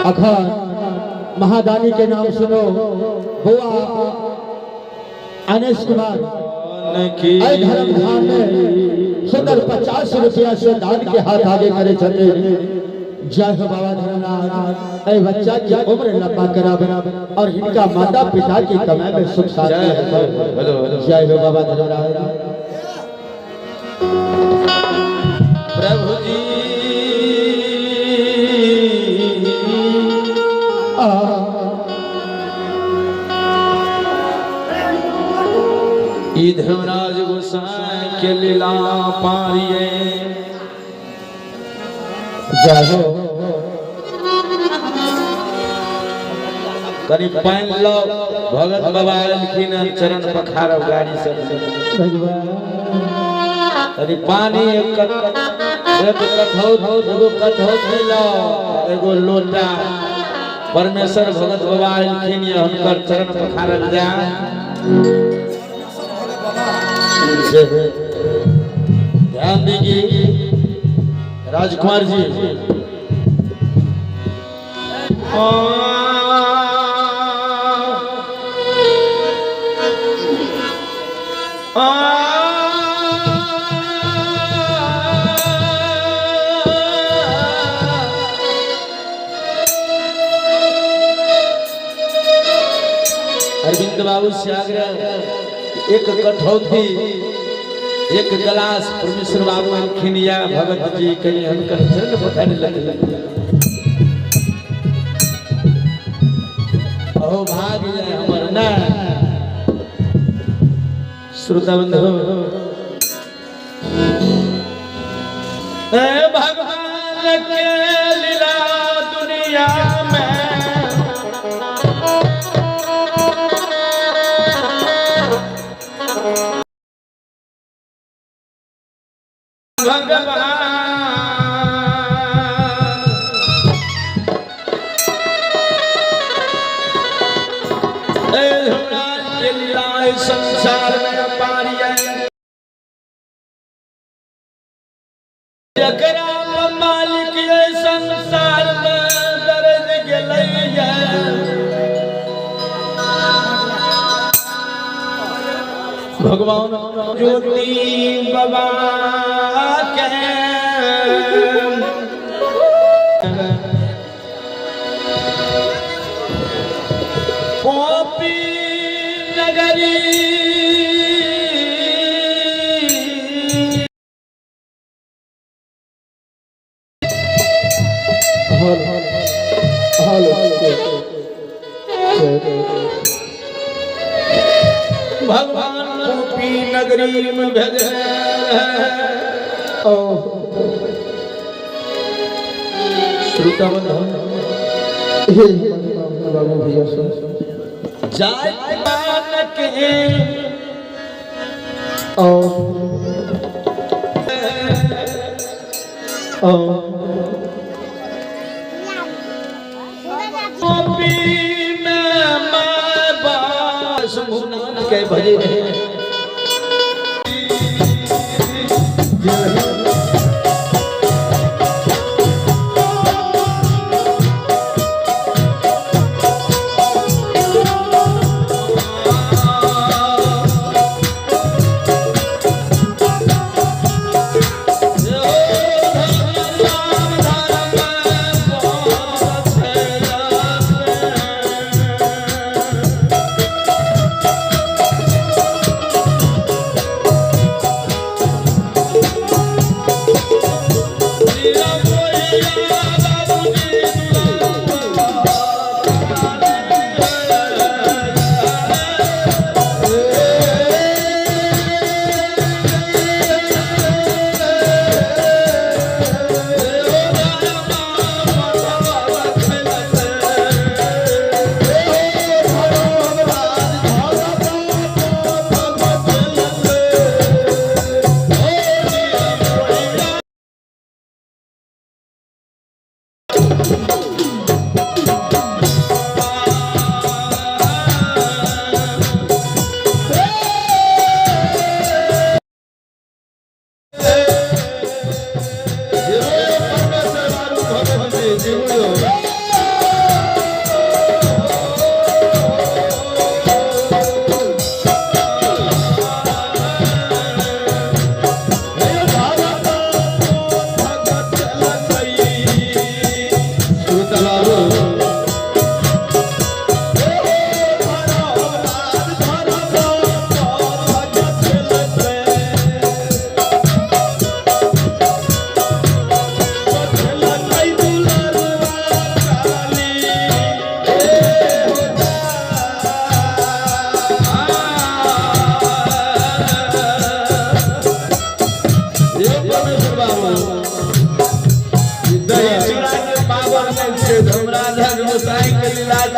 अखान महादानी के नाम सुनो हुआ अनेश कुमार धर्म धाम में सुंदर 50 रुपया से दान के हाथ आगे करे चले। जय हो बाबा धर्मनाथ। ऐ बच्चा की उम्र लंबा करा और इनका माता पिता की कमाई में सुख शांति। जय हो बाबा धर्मराज। प्रभु जी धर्मराज गोसाई के लीला पारिये। जय हो। करीब पाइन लो भगत बाबा लिखिन चरण पखार गाड़ी से करीब पानी एक कठौत लो एगो लोटा परमेश्वर भगत बाबा लिखिन हुनकर चरण पखारल जा। ध्यान दीजिए राजकुमार जी। अरविंद बाबू से आग्रह एक कठौती एक गिलास परमेश्वर बाबू खिनिया भगत जी कहीं हमकर चरण पखारे लगे। ओ भाग जाए हमर ना श्रोता बंधु। भगवान के लीला दुनिया में संसार में पारिया जकरा मालिक ये संसार में दर्द गेलैया। भगवान ज्योति बाबा के पोपी नगरी भगवान रूपी नगरी में भेजे श्रोता जाय के के भजे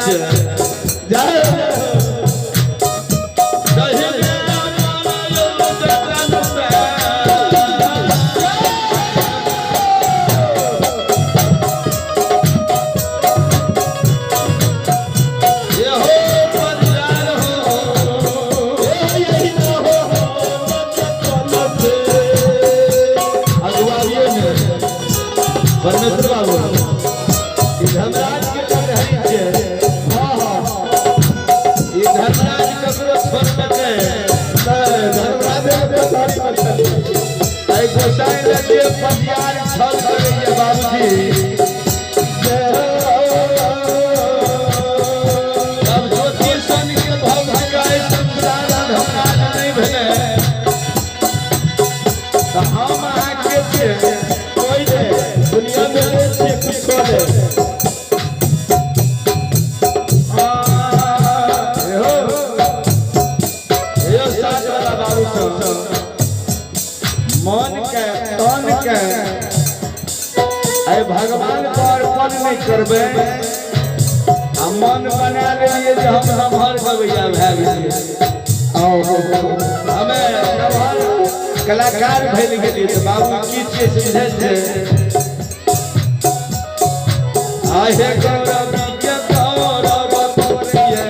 के जय भगवान को अर्पण नहीं करबे मन बना लिए जो हम नमहर गवैया भए गेलिए हमें नमहर कलाकार भेल गेलिए तो बाबू की चीज बुझे छै आहे गौरव के गौरव तोरिए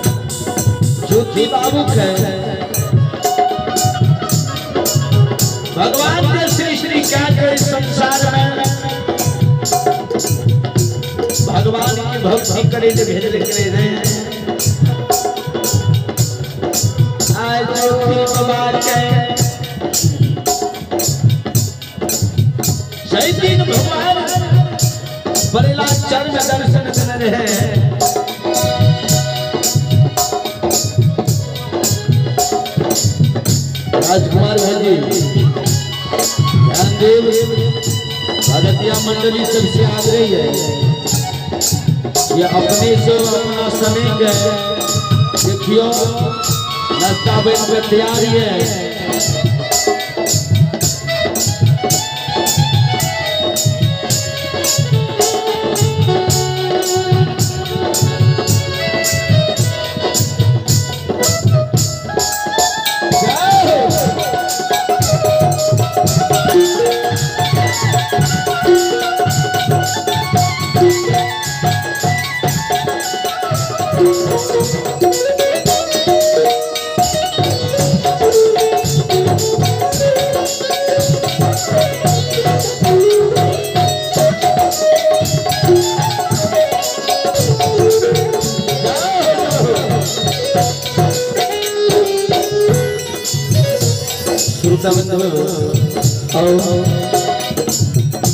ज्योति बाबू के भगवान के श्री श्री क्या करे संसार में भगवान की भक्ति करे जो भेज करे रहे आज ज्योति बाबा के सही दिन भगवान बरेला चरण दर्शन कर रहे राजकुमार भाई जी ध्यान देव भगतिया मंडली सबसे आग्रही है ये अपने से अपना समय के देखियो नाश्ता बन पे तैयारी है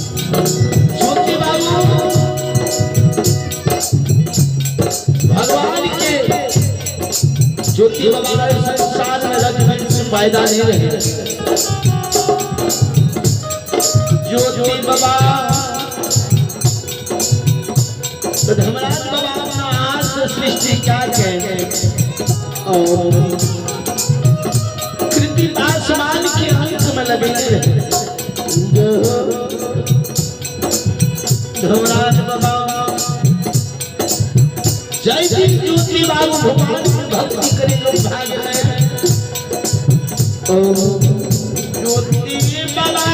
ज्योति बाबू भगवान के ज्योति बाबा संसार में रजवंश पैदा नहीं रहे ज्योति बाबा तो धर्मराज बाबा अपना हाथ सृष्टि क्या कहे आसमान के अंत में लगे धर्मराज बाबा जय श्री ज्योति बाबू भगवान की भक्ति करे लोग भाग रहे ज्योति बाबा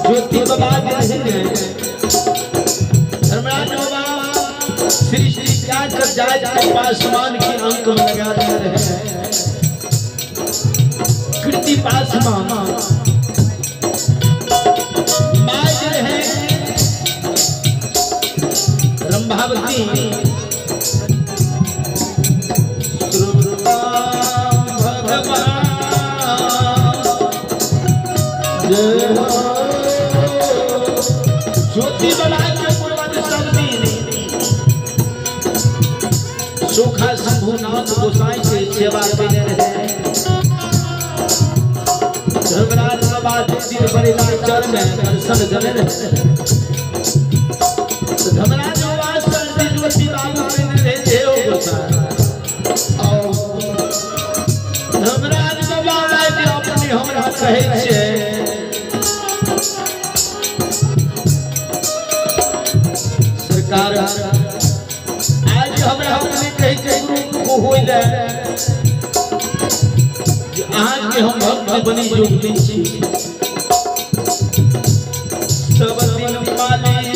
ज्योति बाबा धर्मराज बाबा सृष्टि त्याग कर जाए आसमान के अंक में लगा दे रहे हैं कृति पासमान माज रहे रंभावती भगवान ज्योति बना के पूर्वज सब सुखा शंभुनाथ गोसाई के सेवा करने रहे धर्मराज बाबा दिन बरेला चरण में दर्शन जने रहे धर्मराज बाबा सरस्वती ज्योति बाबू करने रहे देव गोसाई और धर्मराज बाबा के अपने हमरा कहे छे सरकार आज हमरा अपने कहे के गुरु को होई ले जे आज के हम भक्त बनी जोगनी छी सब दिन माली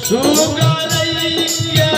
सुगारैया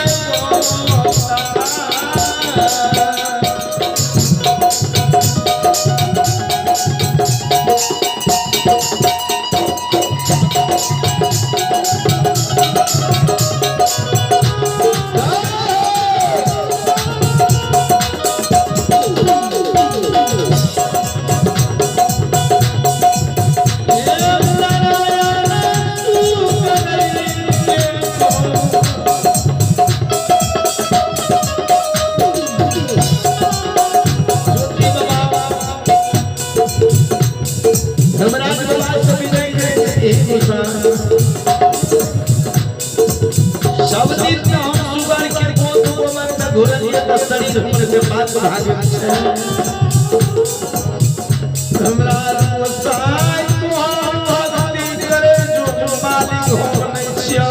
शरीर होने के बाद भाग हमरा गोसाई मोहब्बत करे जो मालिक हो नहीं छिया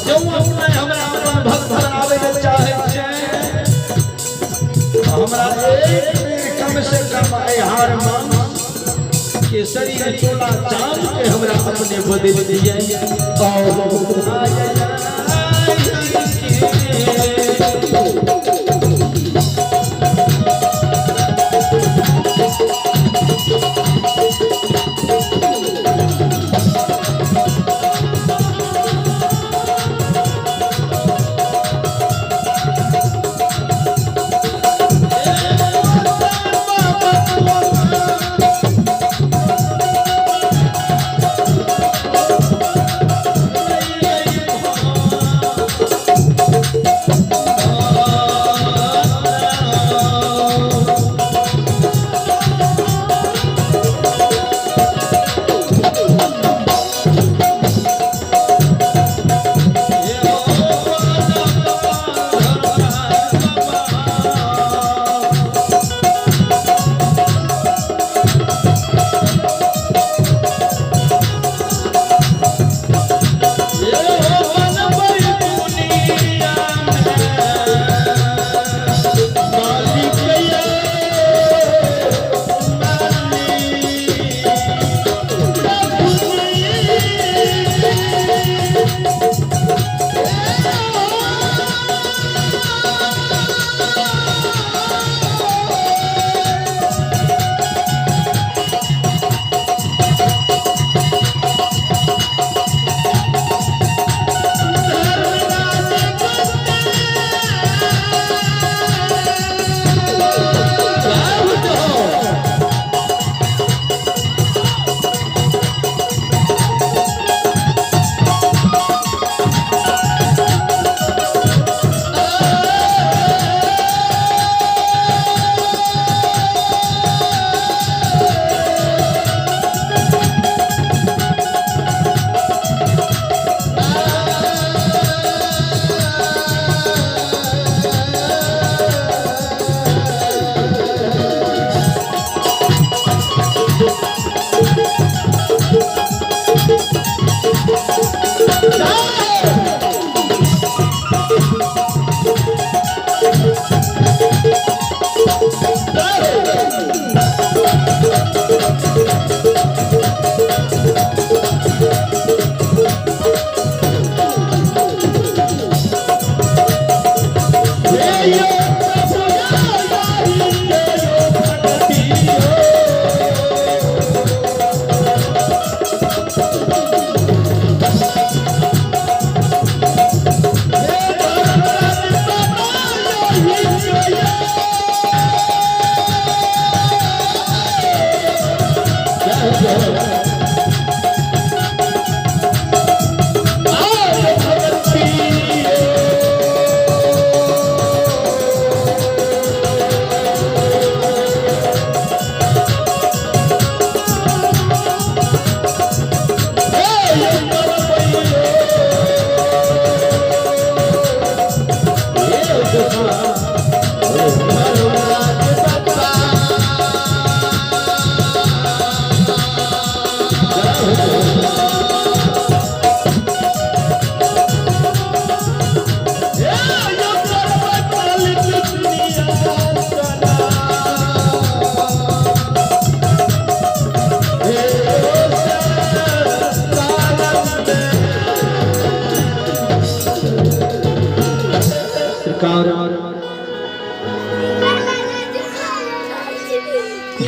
जो अपने हमरा अपन भक्त बनावे के चाहे छै हमरा एक कम से कम हार मांग केसरी चोला चांद के हमरा अपने बदल दिए और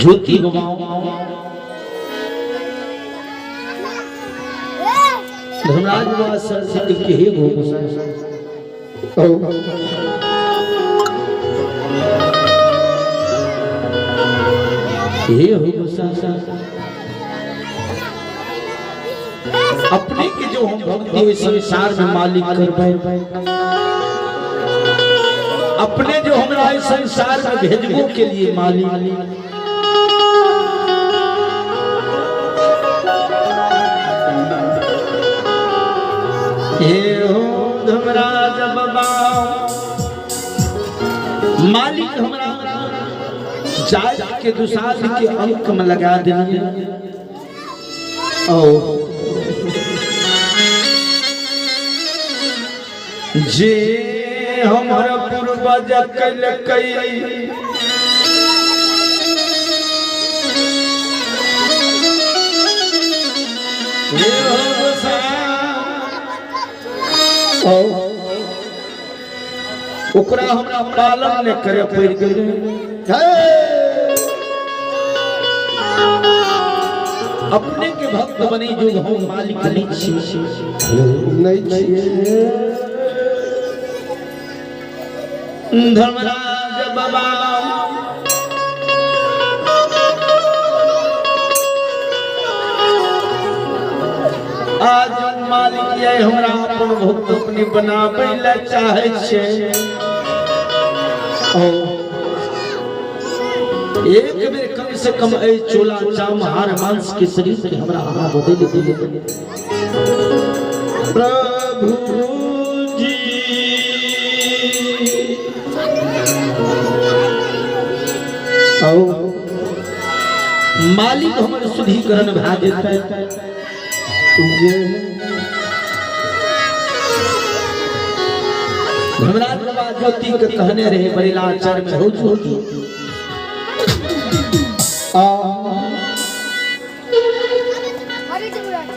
ज्योति गवाओ धर्मराज बाबा सर से के हे हो अपने के जो हम भक्ति संसार में मालिक कर पाए, अपने जो हमरा इस संसार में भेजबो के लिए मालिक, हे हो धर्मराज बाबा मालिक हमरा जाय के दुसाल के अंक में लगा देंगे। जे हमारा पूर्वज कल कई ओकरा हमरा पालन ने करे पड़ गए। अपने के भक्त बने जो हम मालिक नहीं धर्मराज बाबा आज मालिक ये हमरा अपन भक्त अपने बनाबै ला चाहे छे। एक बेर कम से कम ए चोला चाम हार मांस के शरीर के हमरा बदल दे प्रभु जी। मालिक हमर शुद्धिकरण भा जेतै। धर्मराज बाबा ज्योति के कहने रहे बड़ेला आचार में हो ज्योति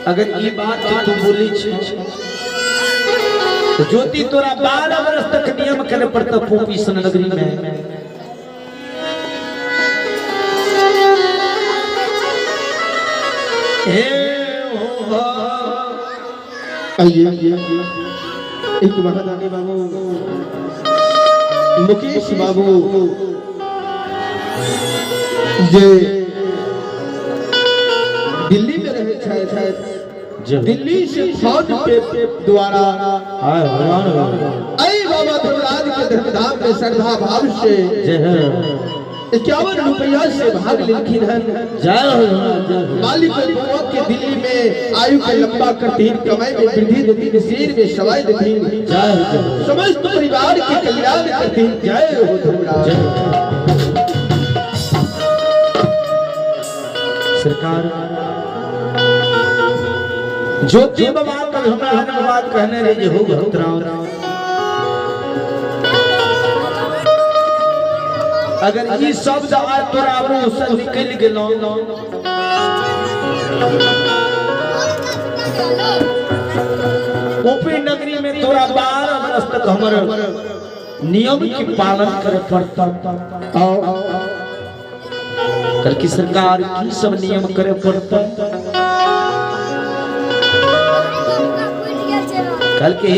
अगर ये बात तू बोली तो ज्योति तोरा 12 वर्ष तक नियम करे पड़ता पोपी सन नगरी में। आइए एक महादानी बाबू मुकेश बाबू जे दिल्ली में रहे शायद दिल्ली से फौज के द्वारा आई बाबा धर्मराज के धर्मधाम में श्रद्धा भाव से 51 रुपया से भाग लेकिन है मालिक के दिल्ली में आयु के लंबा करतीन कमाई में वृद्धि देती सिर में सवाई देती समस्त परिवार के कल्याण करती जय हो धर्मराज। सरकार ज्योति बाबा का हमरा बात कहने रहे हो भक्तराव अगर ये शब्द आज तोरा मुंह से निकल गेलो पोपी नगरी में तोरा 12 वर्ष तक हमर नियम के पालन करे पड़ता। कल की सरकार की सब नियम करे पड़ता। कल के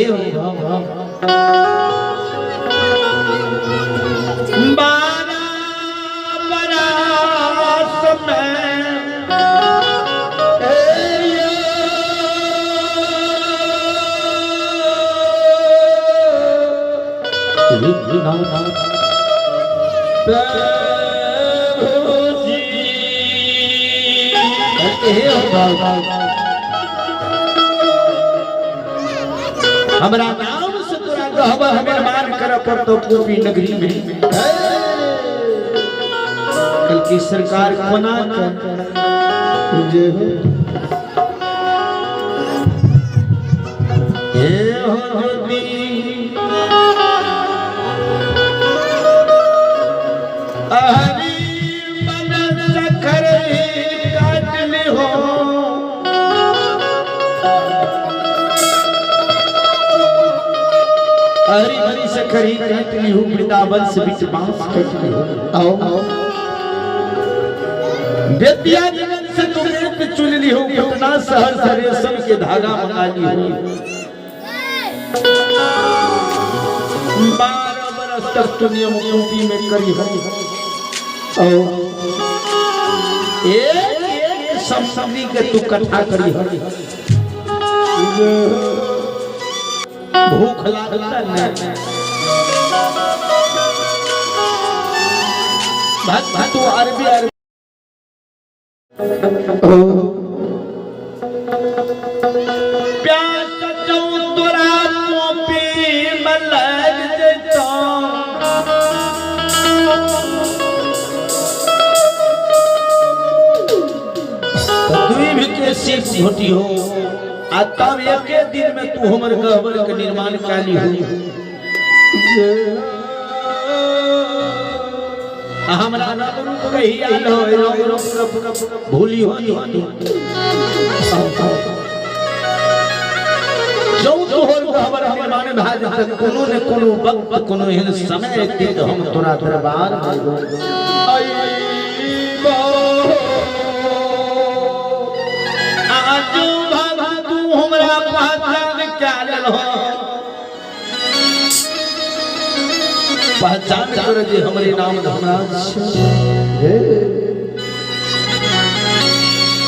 हमरा नाम से तोरा गहब हमें मान कर पर तो पूरी नगरी में कल की सरकार कोना जे हो दी हरी मन सखर काटने हो हरी हरी सखरी काटनी हो वृंदावन से बीच बांस काटनी हो आओ बेतिया जगत से तुम्हें पे चुन ली हो पटना शहर से रेशम के धागा मंगा ली हो 12 बरस तक दुनिया यूपी में करी हो एक समसमी के तू कथा करी हो भूख लागता नहीं भात तू अरबी प्यास जाऊं तोरा मोपी मलग देता दुई भी के सीट घोटी हो आ तब एक दिन में तू हमर गहबर के निर्माण काली हो हमरा नाम रूप कही आल हो भूली हो जो तोहर गहबर निर्माण भाज तक कोनो ने कोनो वक्त कोनो एहन समय एते तो हम तोरा दरबार आज बाबा तू हमरा पहचान क्या ले हो पहचान कर दे हमरे नाम धर्मराज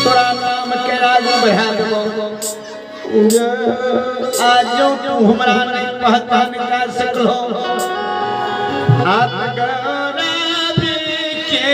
तोरा नाम के राज बढ़ा देबो आज तू हमरा नहीं पहचान कर सकलो आत्मगराबी के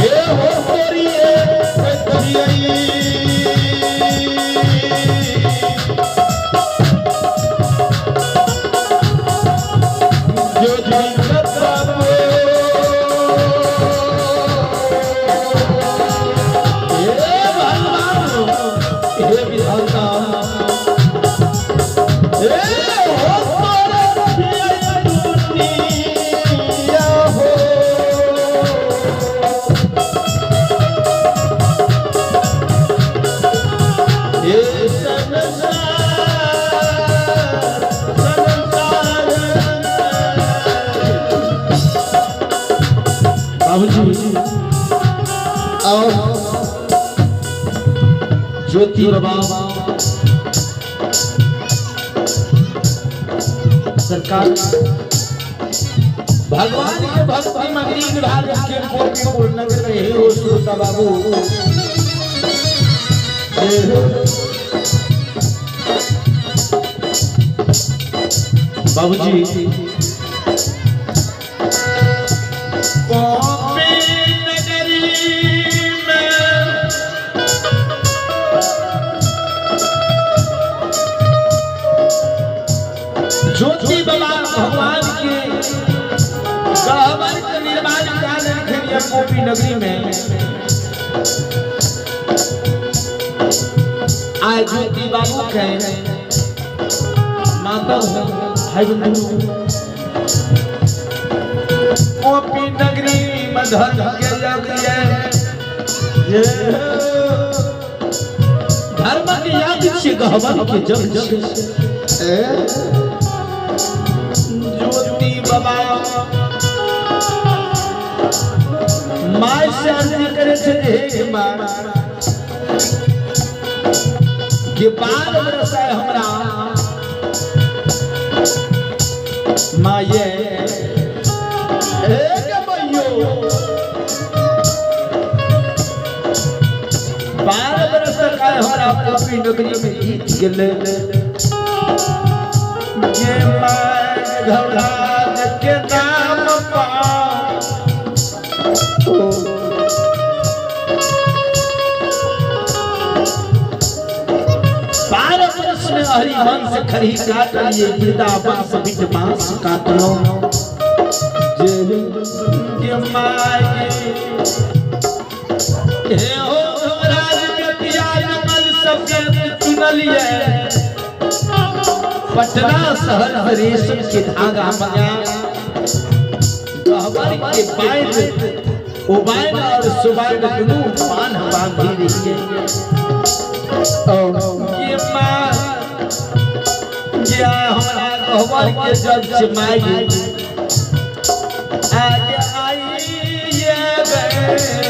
ये हो गोरिये करियई जो जीवत बाबू ये भगवान ये विधाता ये हो दुनिया हो ये बाबूजी और ज्योति बाबा सरकार भगवान के भक्ति मगरी भाग के गोपीपुर नगर में ही हो श्रोता बाबू बाबूजी ज्योति बाबा भगवान के गहवर के निर्माण कार्य गोपी नगरी में आज ज्योति बाबू के माता भाई बंधु गोपी नगरी में धन के धर्म के याद से गहवर के जब ज्योति बाबा माय से अर्जी करे छे हे मां के बाल बरसाए हमरा माये के मैयो बाल बरसाए हमरा गोपी नगरी में गीत गेले ये माय घबराज के नाम पा में हरिवंश खरी काट लिए वृंदावन से बिट बांस काट लो जे माय हे हो राज के प्यार कमल सबके चुन लिए पटना शहर रेशम के धागा मंगा गहवर के पाइन उबाइन और सुबाइन दुनू पान बांधी रही ये मां या हमारा गहवर के जब से माई आज आई ये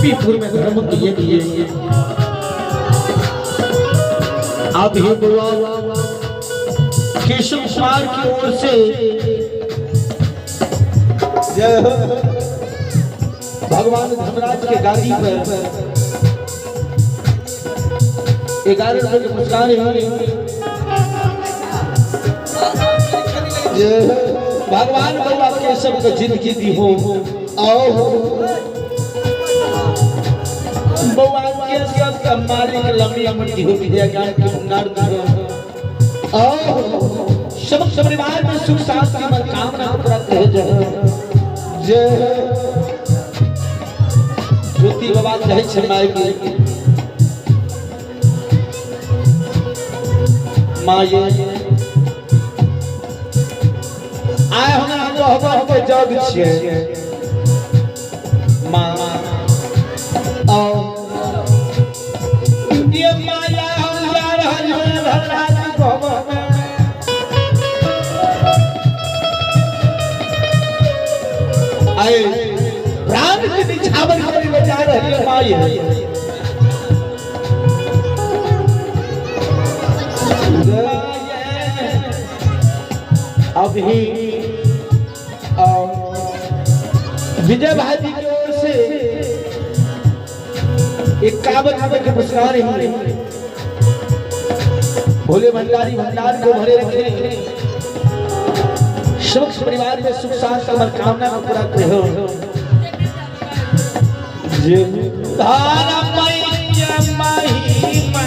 गोपीपुर में धर्म किए आप ही बुआ केशव कुमार की ओर से भगवान धर्मराज के गादी पर 11 रुपए के पुरस्कार भगवान बउआ केशव को जिंदगी दी हो आओ बउआ केशव का मालिक लंबी अमृति हो विद्या ज्ञान के भंडार दी आओ सब परिवार में सुख शांति की मनोकामना प्राप्त हो जय ज्योति बाबा कहे छै माय की माये आय हमरा कहबो जग छियै मां आओ ये माया हम जा रहल है धरराज कहबो आए प्राण के निछावर करे ले जा रही है माये अभी विजय भाई जी की ओर से 51 रुपए के पुरस्कार है भोले भंडारी भंडार को भरे रखे सुख परिवार में सुख शांति की मनोकामना को पूरा करो धारा मैया महिमा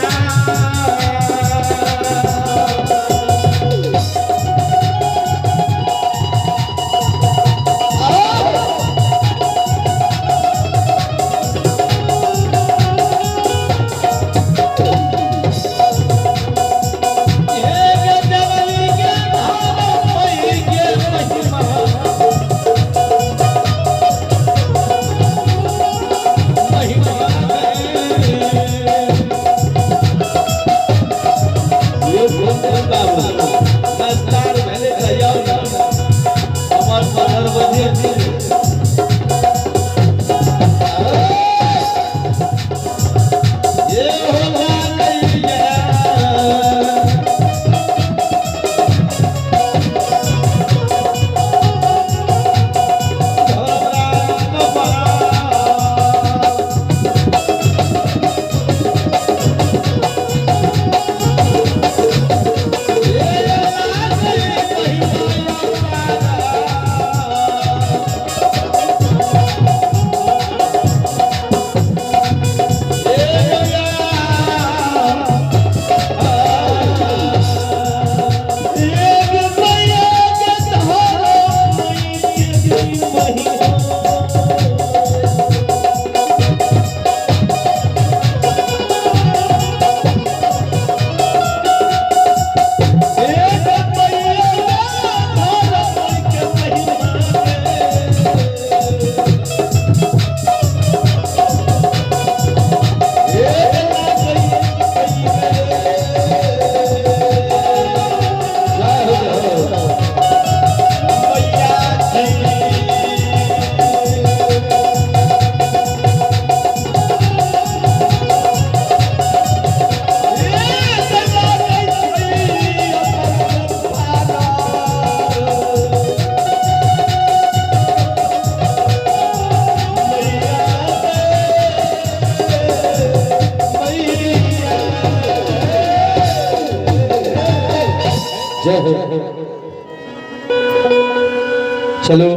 चलो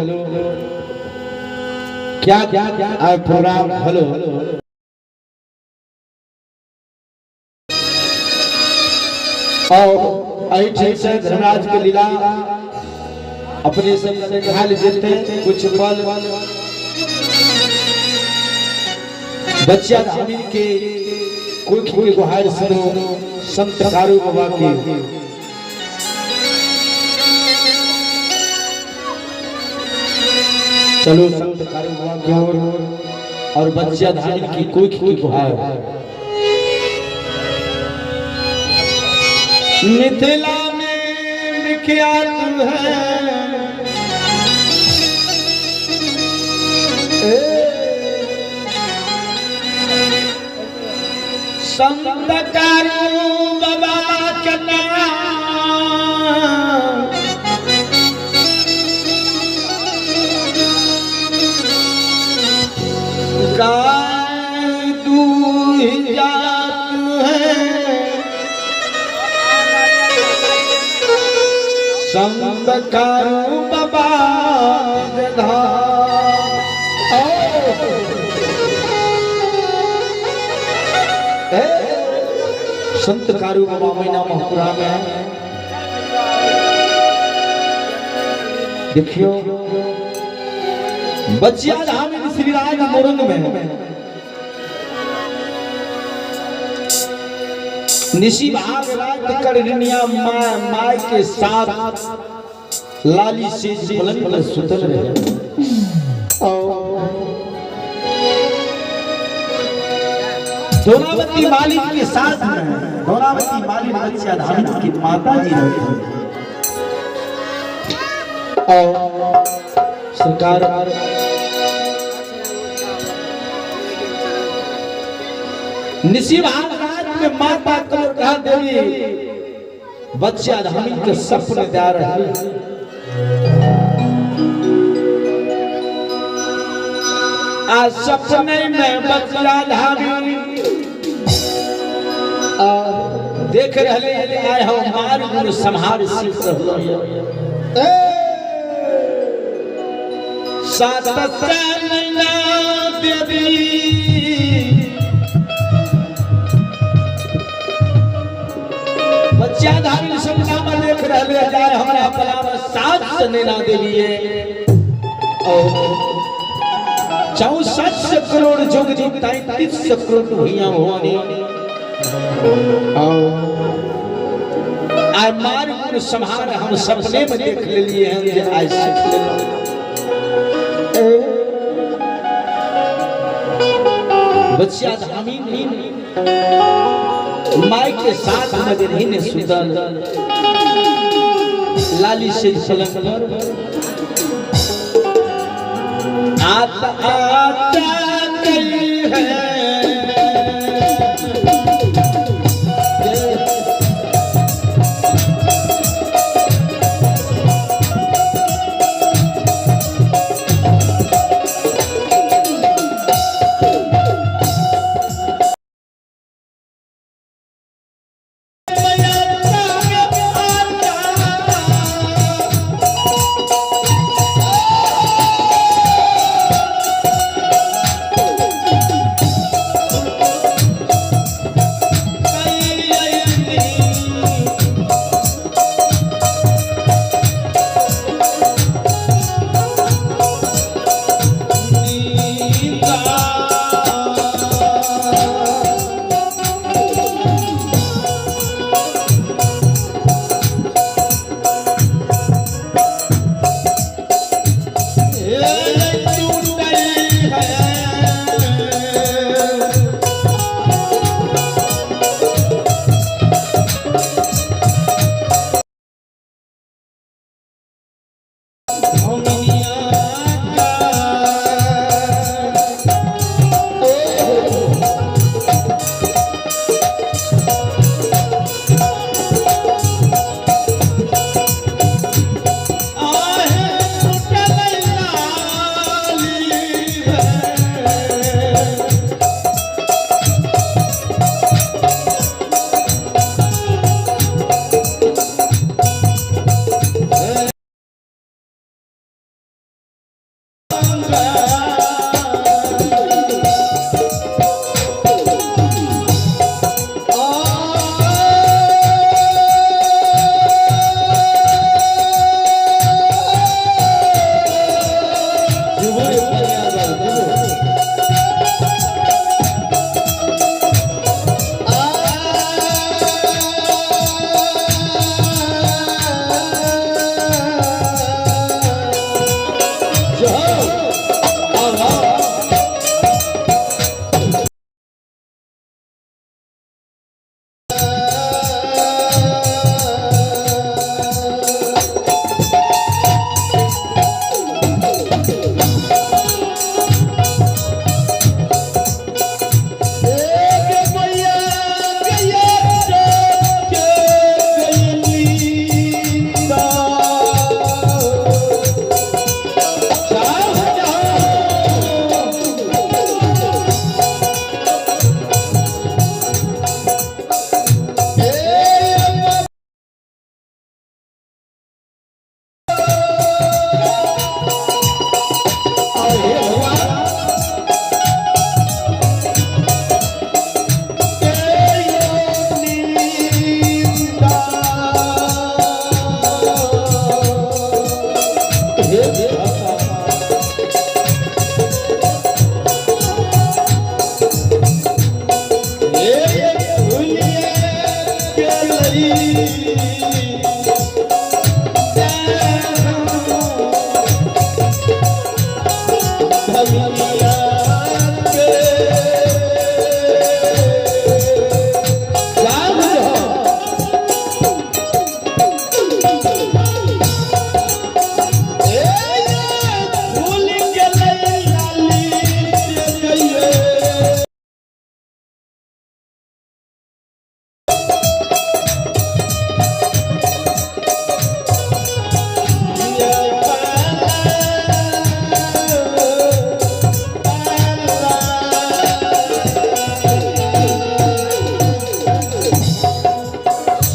क्या क्या प्रोग्राम हेलो और आई ठीक से धर्मराज के लीला अपने से ख्याल देते कुछ पल बच्चा धामी के कोई की गुहार सुनो संत कारू बाबा की चलो संत कारू बाबा की ओर और बच्चा धामी की कोई की गुहार मिथिला में विख्यात है संत कारू बाबा के नाम गाय दूध जात है संत कारू बाबा के संत कारू बाबा महीना महपुरा में देखियो बचिया धाम श्री राज मोरंग में निशी भाग रात करनिया माय के साथ लाली से पलंग पर सुतल रहे दोनावती मालिक के साथ में दोनावती मालिक बच्चा धाम की माता जी रहती और सरकार निशी भाग रात में माता को कहा देवी बच्चा धाम के सपने जा रहे आज सपने में बच्चा धाम देख रहे आए हम मार गुरु संहार सीख रहे सात चैना देवी बच्चा धामी सपना में देख रहे जाए हमारा पला सात नैना देवी है और 64 करोड़ जोग जी 33 करोड़ भैया भवानी आय मार गुरु संहार हम सपने में देख लिए हैं जे आज सीख ले बच्चा धामी माई के साथ मगर ही ने सुतल लाली से पलंग पर आता आता गई है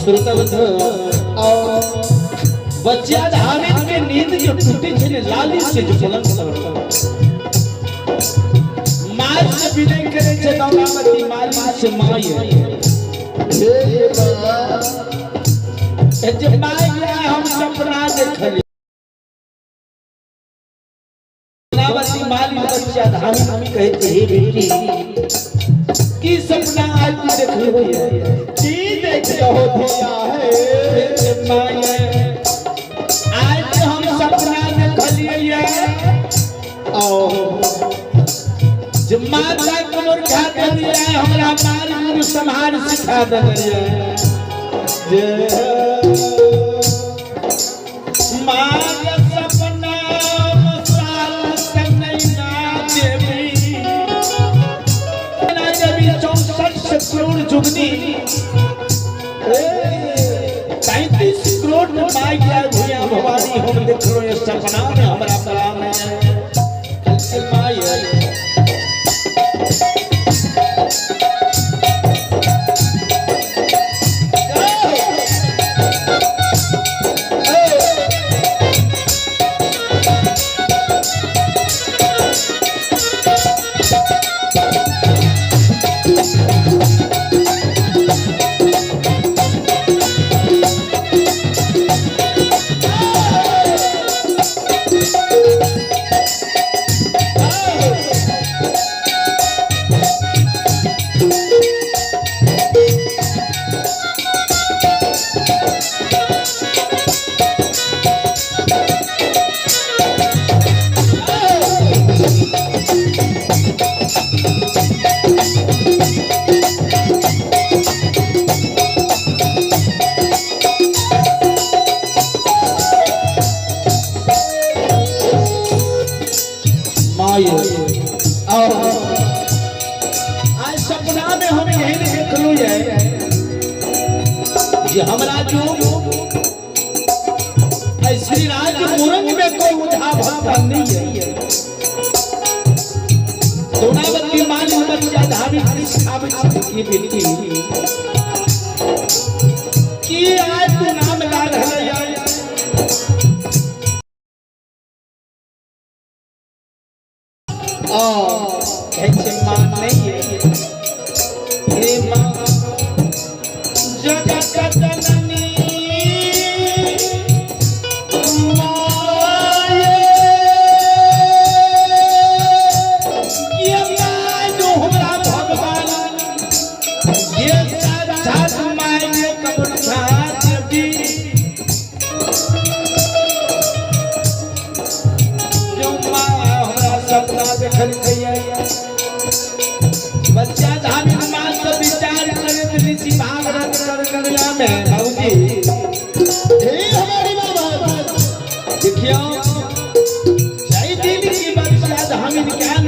श्रोता बंधु और बच्चा धामिन के नींद जो टूटी छे लाली से जो पलंग पर माल से विनय करे छे दौलावती माली से माई हे बाबा जब माई गया हम सपना देखली दौलावती माली बच्चा धामिन हम कहे छे हे बेटी की सपना आज तू देखली है जी देख रहो धिया है माई आज हम सपना देखलिए और जब माता कमर खा दिया हमरा मार गुरु संहार सिखा दिया मार सपना मसाल कन्हैया देवी ना देवी 64 करोड़ जुगनी 35 करोड़ में माई गया भैया भवानी हम देख लो ये सपना में हमरा सलाम है कल माई है आज सपना में हम यही देख लो ये हमरा जो श्री राज मुरंग में कोई उठा भक्त नहीं है दोनावती माली बच्चा धामी सिखावे की बेटी की आज तू नाम ला रहा है कैसे मां नहीं है हे मां जगत जननी माये ये मानो हमरा भगवान ये साथ माये कब्र छात दी जो मां हमरा सपना देखल बच्चा धार्मिक मान से विचार करे तो ऋषि भागवत करकरिया में बाबूजी हे हमारी बाबा देखियो सही दिन की बच्चा धार्मिक ज्ञान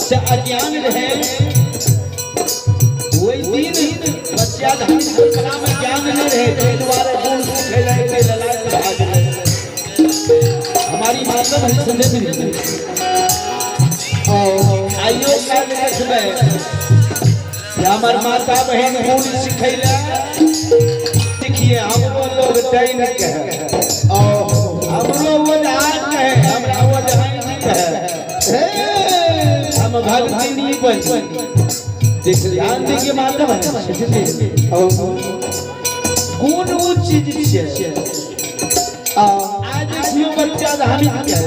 से अज्ञान रहे वही दिन बच्चा धार्मिक कला में ज्ञान नहीं रहे तो दोबारा गुण सिखे रहे के ललाट भाग रहे हमारी माता भाई संदेश नहीं आइयो काल देखबे हमर माता बहन गुण सिखैला देखिए हमरो लोग टाइम कहे हमरो वजह कहे हमरा वजह नहीं कहे हम भक्ति नहीं बन देख ध्यान देखिए माता बहन गुण उच्च चीज है आज देखियो बच्चा धार्मिक है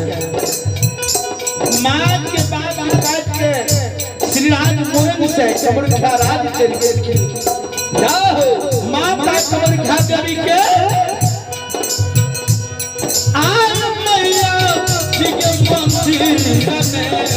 मां के बाद काट के श्री राज मुरंग से कमर खा राज चल गए जाओ माता कमर खा देवी के आज मैया ठीक मंदिर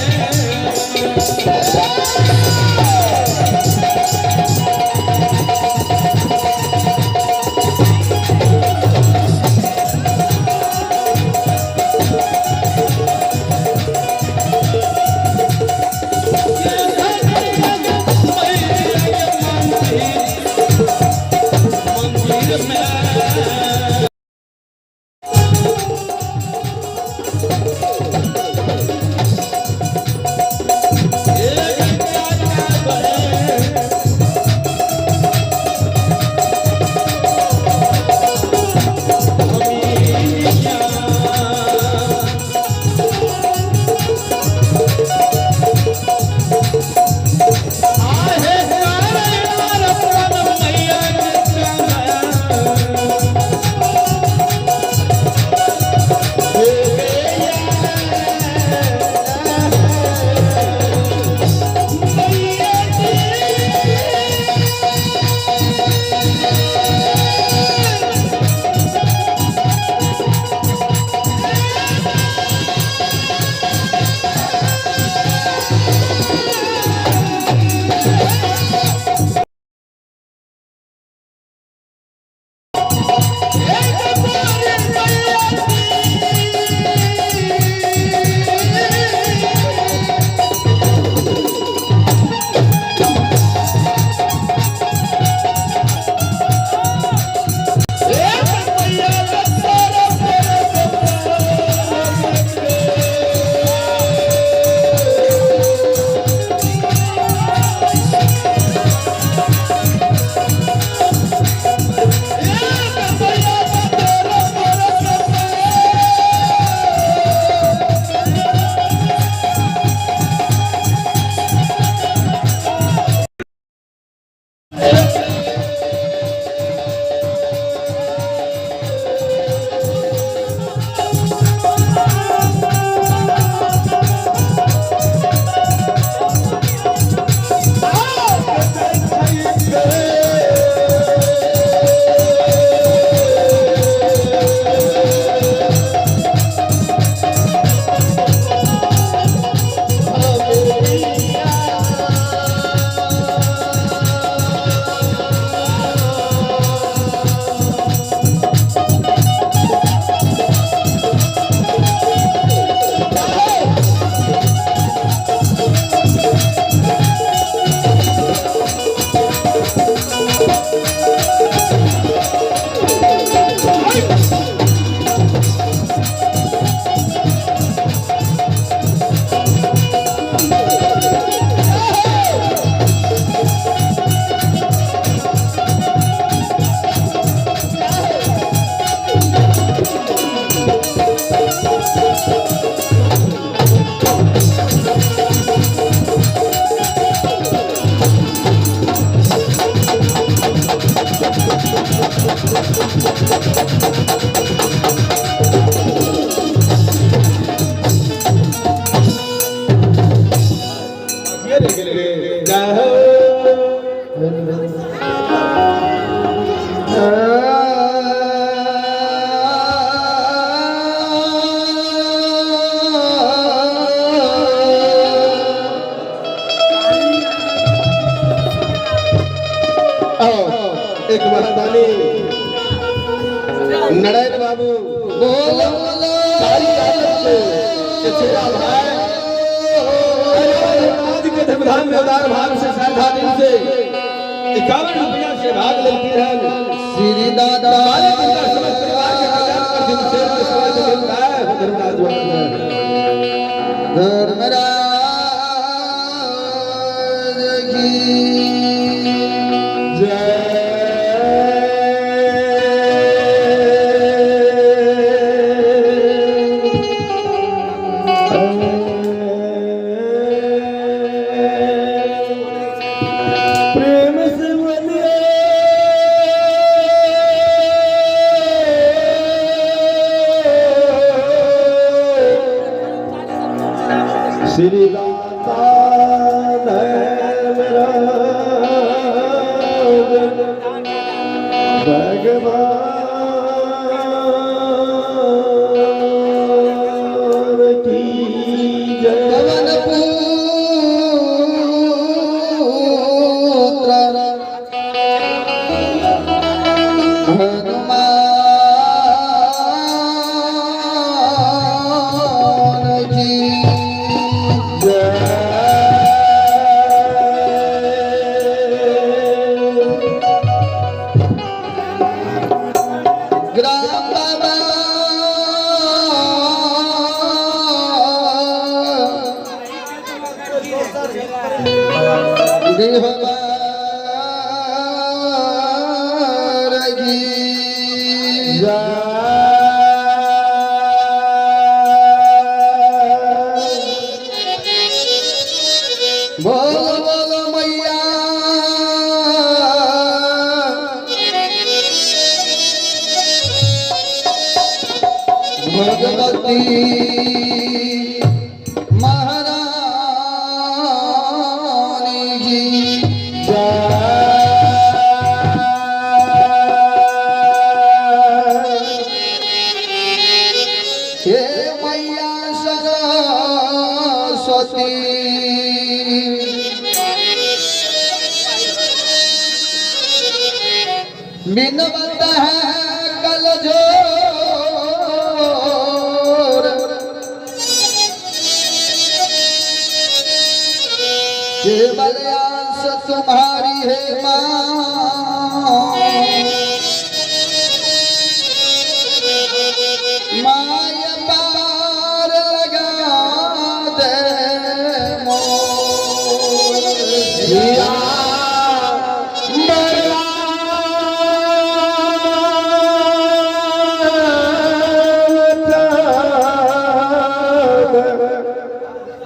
एक मस्तानी नड़ैन बाबू बोलो सारी आदत से चेहरा भाई आज के धमधाम में उदार भाव से श्रद्धा दिल से 51 रुपया से भाग लेती है श्री दादा वाले का समस्त परिवार के कल्याण कर दिन से समाज मिलता है धर्मराज धर्मराज की जय श्री दाता भगवान की जय पवन पुत्र हनुमान की बोलो बोलो मैया भगवती महारानी की हे मैया सरस्वती बिनवत है कल जोर केवल आस तुम्हारी है माँ माया पार लगा दे मोर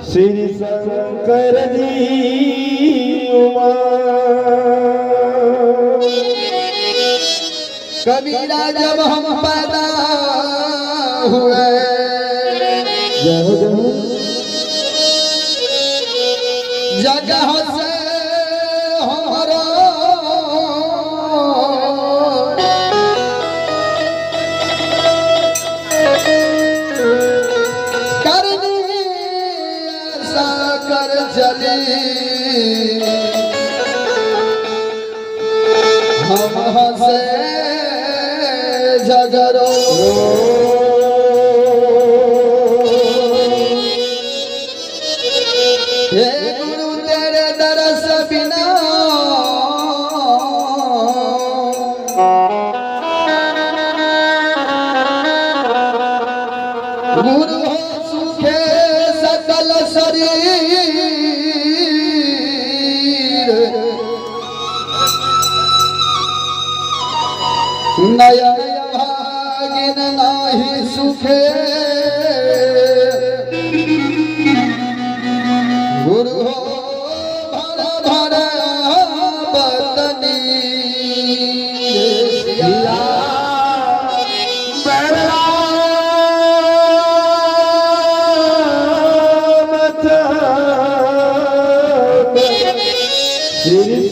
श्री शंकर जी उमा कबीरा जब हम पैदा हुए जगह से हमारा कर चली हम हंसे झगड़ो हे गुरु तेरे दरस बिना गुरु हो सुखे सकल शरीर नया भागिन नाही सुखे गुरु हो भरा भरा बतनी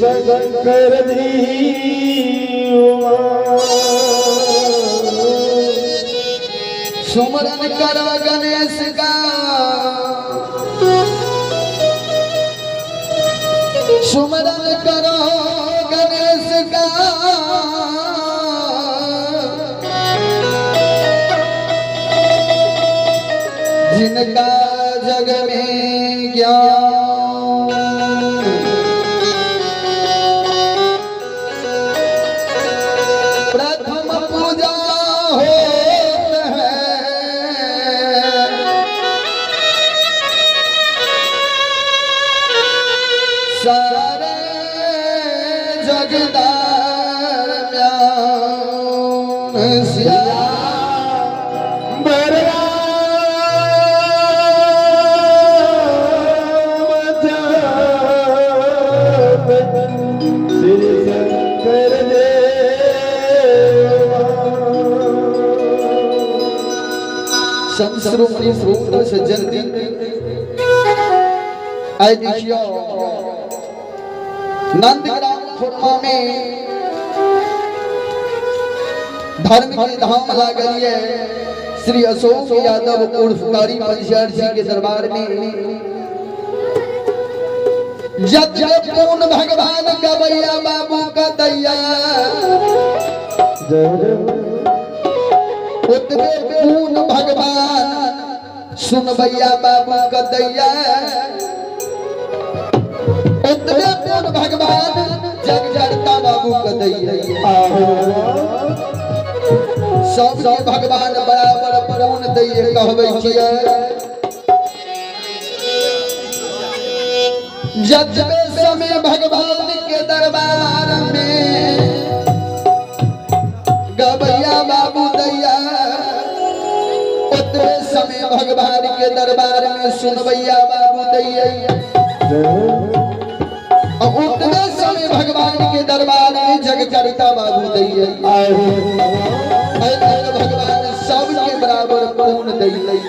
शंकर जी सुमरन करो गणेश का सुमरन करो गणेश का जिनका जग में ज्ञान प्रथम पूजा होत है सारे जगदार म्यान सिया संस्रोमणि श्रोत्र से जल्दी आए देखियो नंदग्राम खुरमा में धर्म की धाम लागल है श्री अशोक यादव उर्फ कारी पंचायत जी के दरबार में जब जब पूर्ण भगवान गवैया बाबू का दैया उतने पूर्ण भगवान सुनबैया बाबू का दैया उतने पूर्ण भगवान जग जड़ता बाबू का दैया सब भगवान बराबर पूर्ण दैया कहबै छियै जब समय भगवान के दरबार में गवैया बाबू दैया उतने समय भगवान के दरबार में सुनबैया बाबू दैया उतने समय भगवान के दरबार में जग करता बाबू दैया भगवान सबके बराबर पूर्ण दैया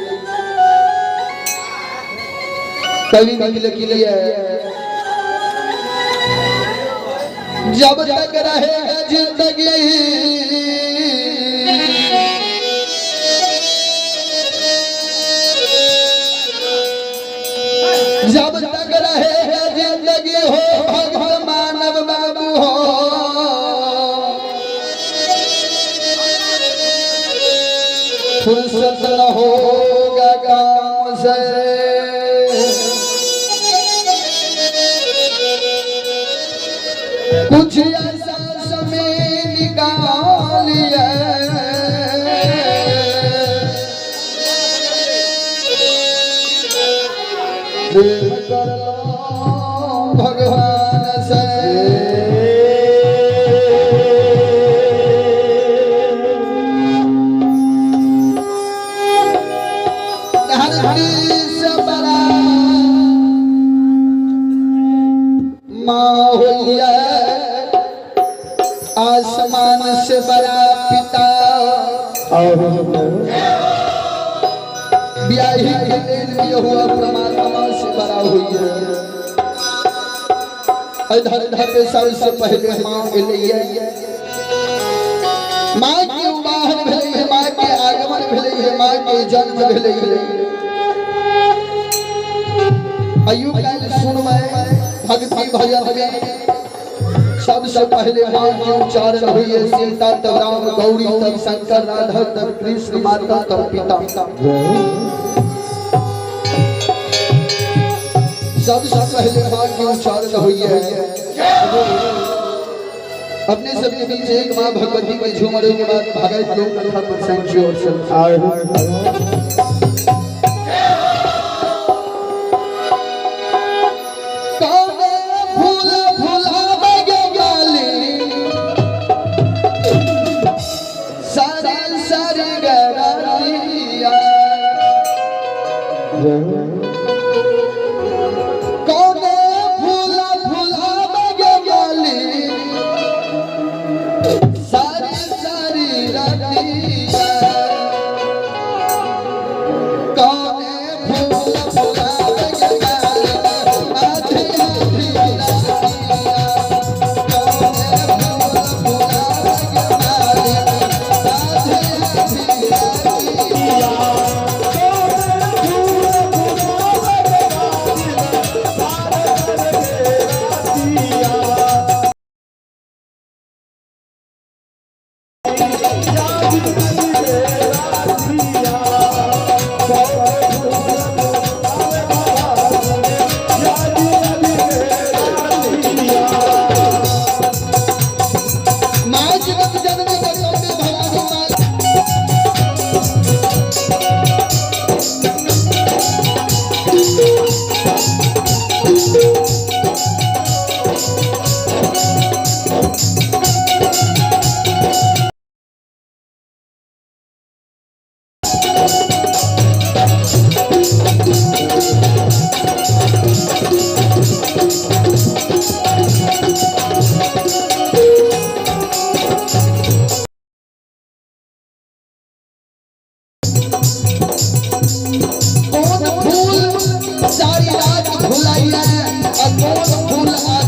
कवि लिखिए जब तक रहेगा जिंदगी जब तक रहेगा जिंदगी हो भगवान मानव बाबू हो फुर्सत न होगा काम से कुछ ऐसा समय निकालिए प्रेम कर लो भगवान से धरती से बड़ा माँ हुई है आसमान से बड़ा पिता ब्याही के हुआ परमात्मा से बड़ा हुई है धर धर सर से पहले माँ एलिए माँ के उबाहन भेलै है माँ के आगमन भेलै है माँ के जन्म भेलै है आयु काल सुनबै भक्ति भजन में सबसे पहले माँ के उच्चारण हुई है सीता तब राम गौरी तब शंकर राधा तब कृष्ण माता तब पिता सबसे पहले माँ के उच्चारण हुई है अपने सबके बीच एक माँ भगवती के झूमर के बाद भगत लोग कथा प्रसंग की ओर से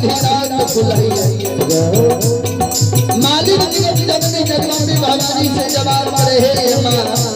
आधी रात खुलाई मालिक जगत जननी जगदम्बे भवानी से जवाब रहे मां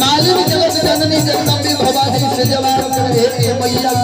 मालिक जगत जननी जगदम्बे भवानी से जवाब रहे मैया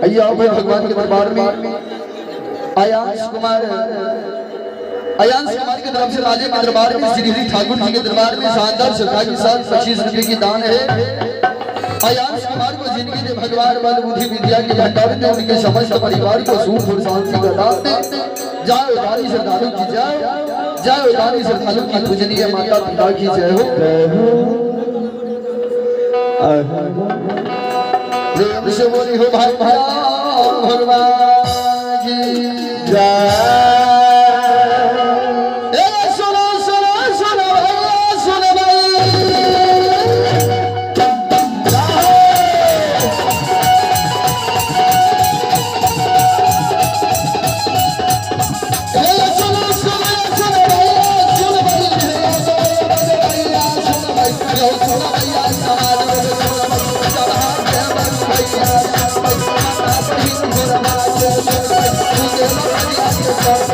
आइए आओ भाई भगवान के दरबार में। आयांश कुमार के तरफ से राजे के दरबार में श्री हरि ठाकुर जी के दरबार में शानदार सभा के साथ 25 रुपए की दान है। आयांश कुमार को जिंदगी दे भगवान बल बुद्धि विद्या के भंडार दे, उनके समस्त परिवार को सुख और शांति का दान दे। जय उदारी श्रद्धालु की जय, जय उदारी श्रद्धालु की पूजनीय माता पिता की जय हो। प्रेम से बोली हो भाई भगवान की जय। Thank you.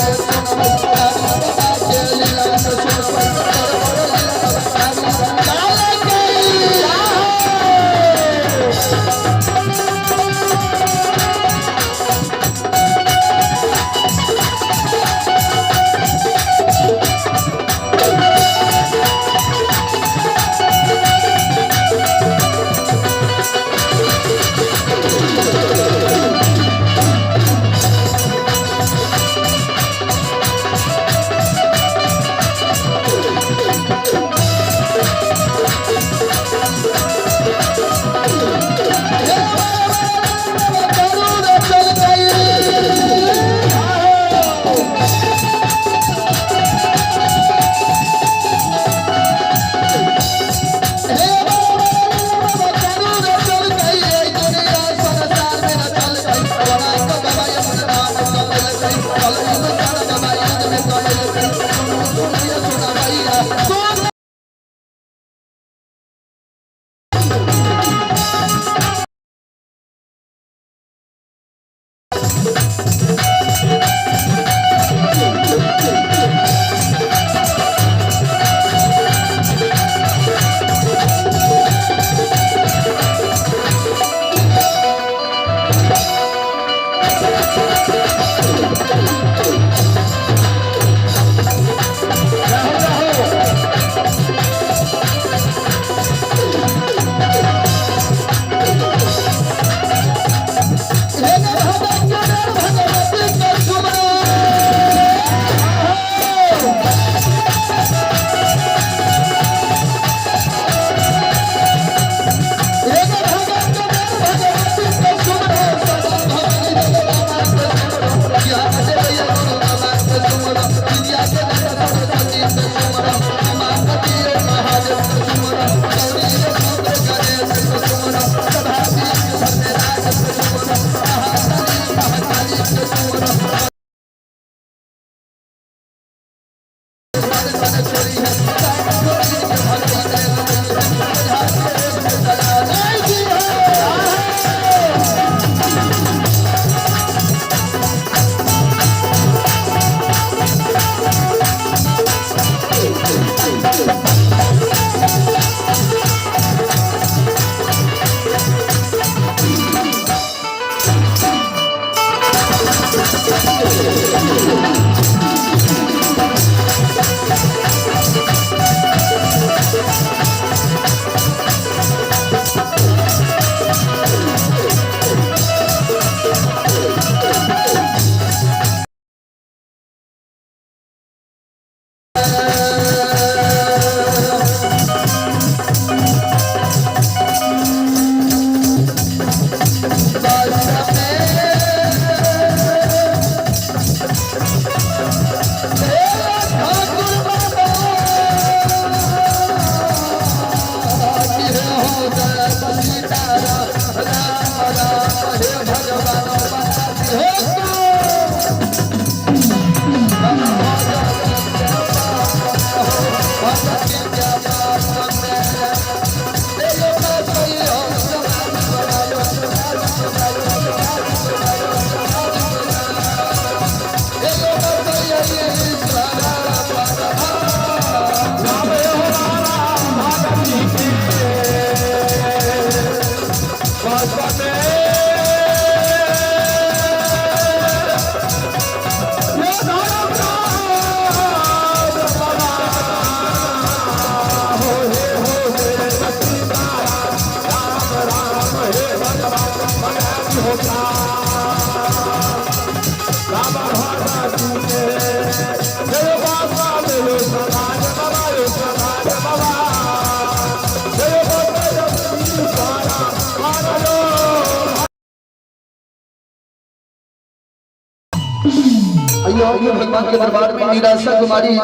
आइए भगवान के दरबार में निराशा कुमारी की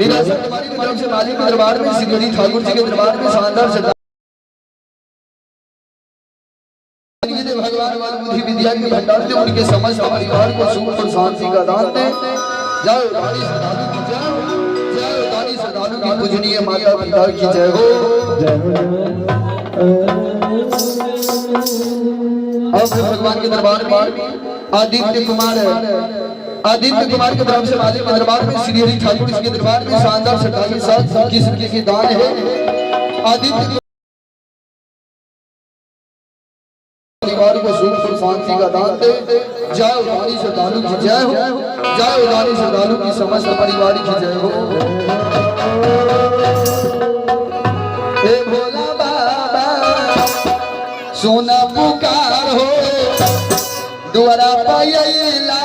तरफ से मालिक के दरबार में श्री ठाकुर जी के दरबार में शानदार से भगवान वाल बुद्धि विद्या के भंडार से उनके समस्त परिवार को सुख और शांति का दान दे। जाओ दानी श्रद्धालु की जय हो, जाओ दानी श्रद्धालु की पूजनीय माता पिता की जय हो। अब भगवान के दरबार में आदित्य कुमार के तरफ से मालिक के दरबार में श्री हरि ठाकुर जी के दरबार में शानदार श्रद्धा के साथ किसी की दान है। आदित्य परिवार को सुख और शांति का दान दे। जय उदानी श्रद्धालु की जय हो, जय उदानी श्रद्धालु की समस्त परिवार की जय हो। हे भोला बाबा सोना पुकार हो, द्वारा पायला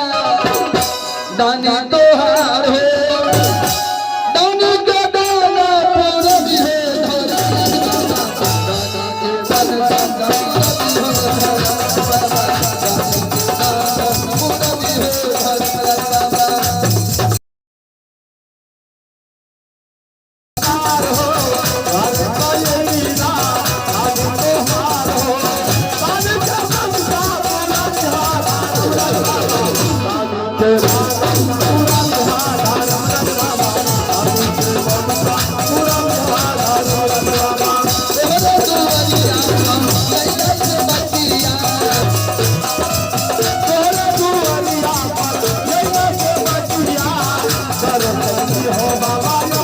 दानी तोहार हो, दानी का दाना पूरा भी है भगवान हो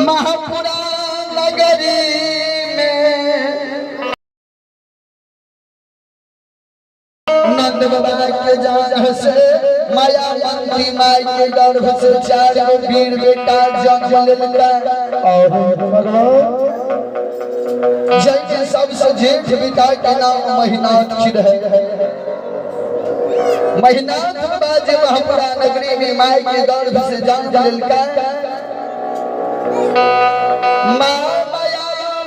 महापुरा नगरी में नंद बाबा के जान से माया मंत्री माई के गर्भ से चार वीर बेटा जन्म लेलका और जैसे सबसे जेठ पिता के नाम महीनाथ है। महीनाथ बाजे महापुरा नगरी में माई के गर्भ से जन्म लेलका। माया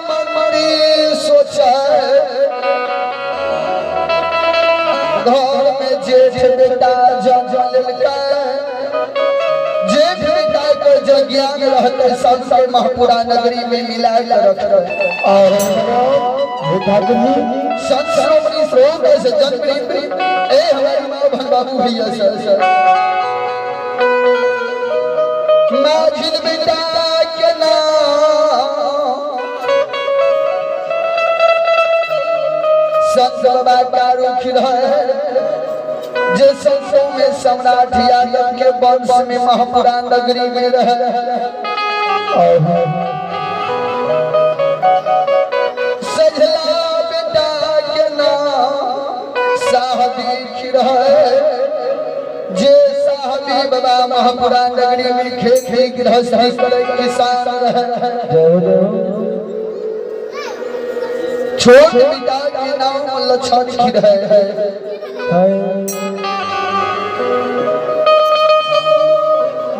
मंत्री सोचा घर में जेठ बेटा जन्म लेलका। जेठ बेटा को जो ज्ञान रहते सबसे महापुरा नगरी में मिला के रखते और संतश्रोमणि श्रोत से जनप्रिय ए हमारी माँ भन बाबू भैया सर माझिन बेटा के नाम संत बाबा का रुख रहे जे संतों में सम्राट यादव के वंश में महापुरा नगरी में रहे। सजला बेटा के नाम साहबी रहे जे साहबी बाबा महापुरा नगरी में खेती गृहस्थी करे किसान रहे। छोट बेटा के नाम लक्ष्मण रहे।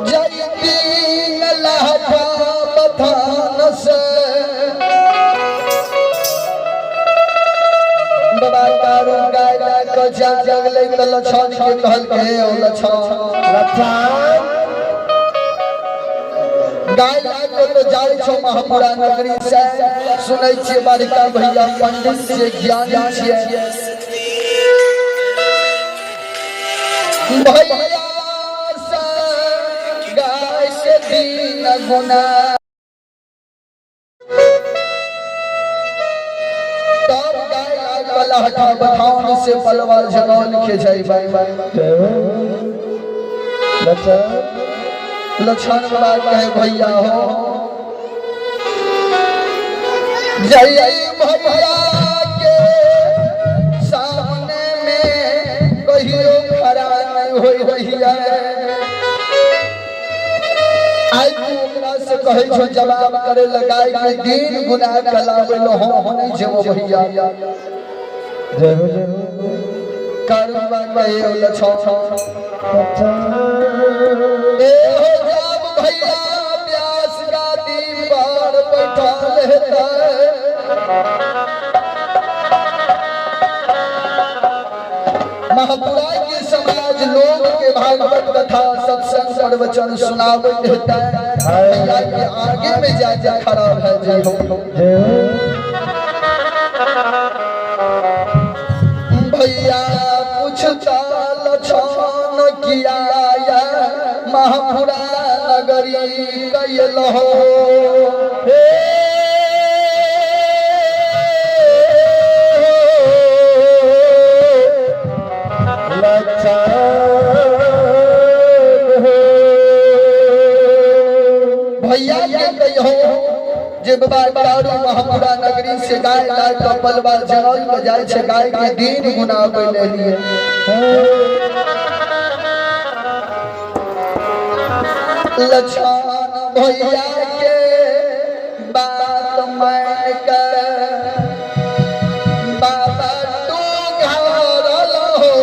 जयती तो जा लगले तो लछन के कहल के ओ लछन गाय को तो जाय छो महापुरा नगरी से सुनै छियै बड़का भैया पंडित से ज्ञानी छियै भैया से गाय से दिन गुना तब गाय कलहटा बथान से पलवा जगौल के जाय भाई लक्षण बात कहे भैया हो जय भैया के सामने में कहियो खड़ा नहीं होई रहिया आई तू ओकरा से कहे छो जवाब करे लगाई के दिन गुनाह कलावे लो हम नहीं जेबो भैया जय हो करवा कहे लक्षण ए हो जब भैया प्यास गादी पर बैठा रहता महापुरा के समाज लोग के भागवत कथा सत्संग प्रवचन सुनावे रहता है भैया के आगे में जा खड़ा है जय हो भैया पूछता लछन किया महापुरा नगरी कैलो भैया के कहो जे बाबा महापुरा नगरी से गाय लाल तो पलवा जनल के जाय छे गाय के दिन गुना कइले लिए लछन भैया के बात मान कर बाबा तू घर लो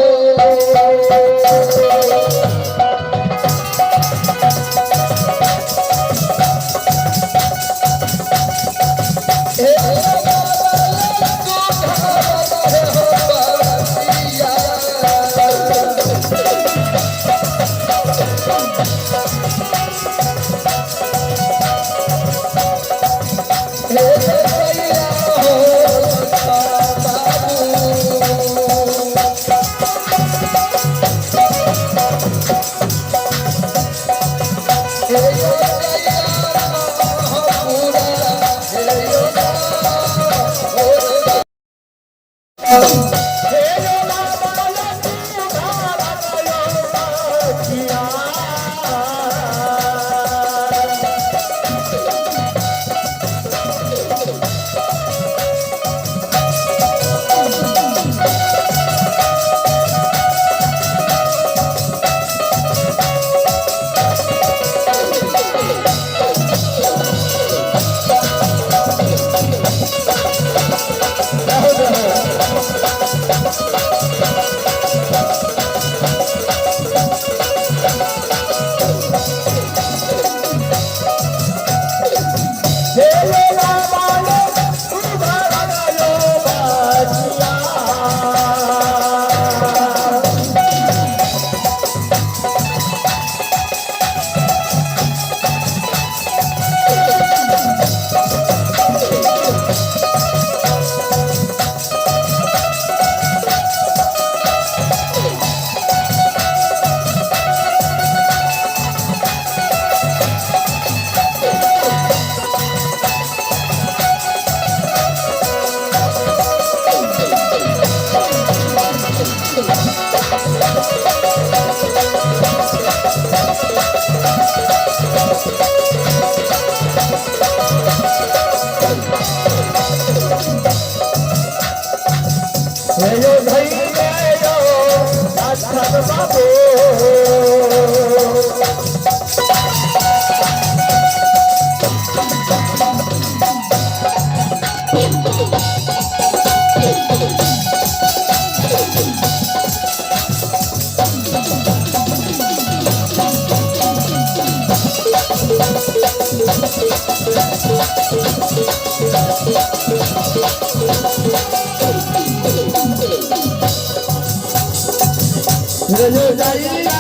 लो दैया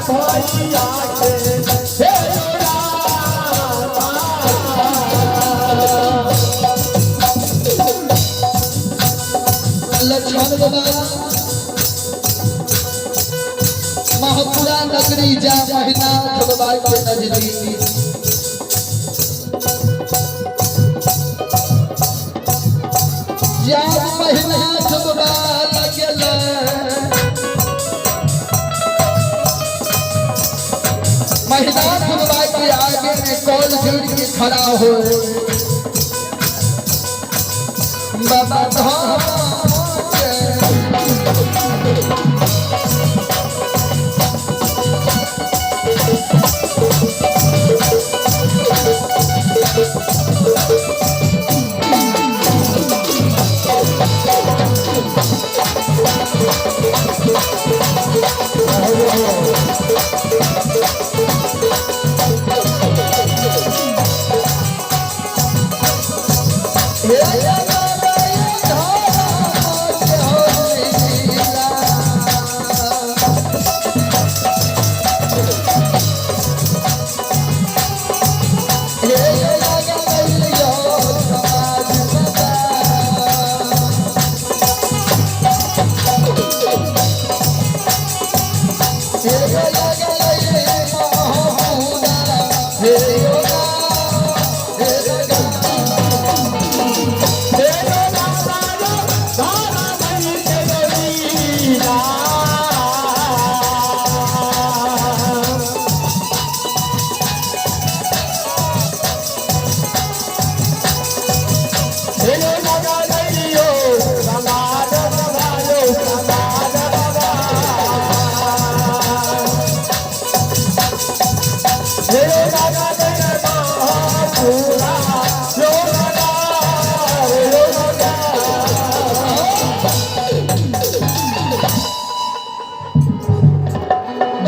भैया के हे लक्ष्मण बाबा महापुरा नगरी जा महिनाथ बाबा के नजदीक जा महिनाथ बाबा लगल महिनाथ बाबा के आगे में कौल जोड़ के खड़ा हो बाबा धाम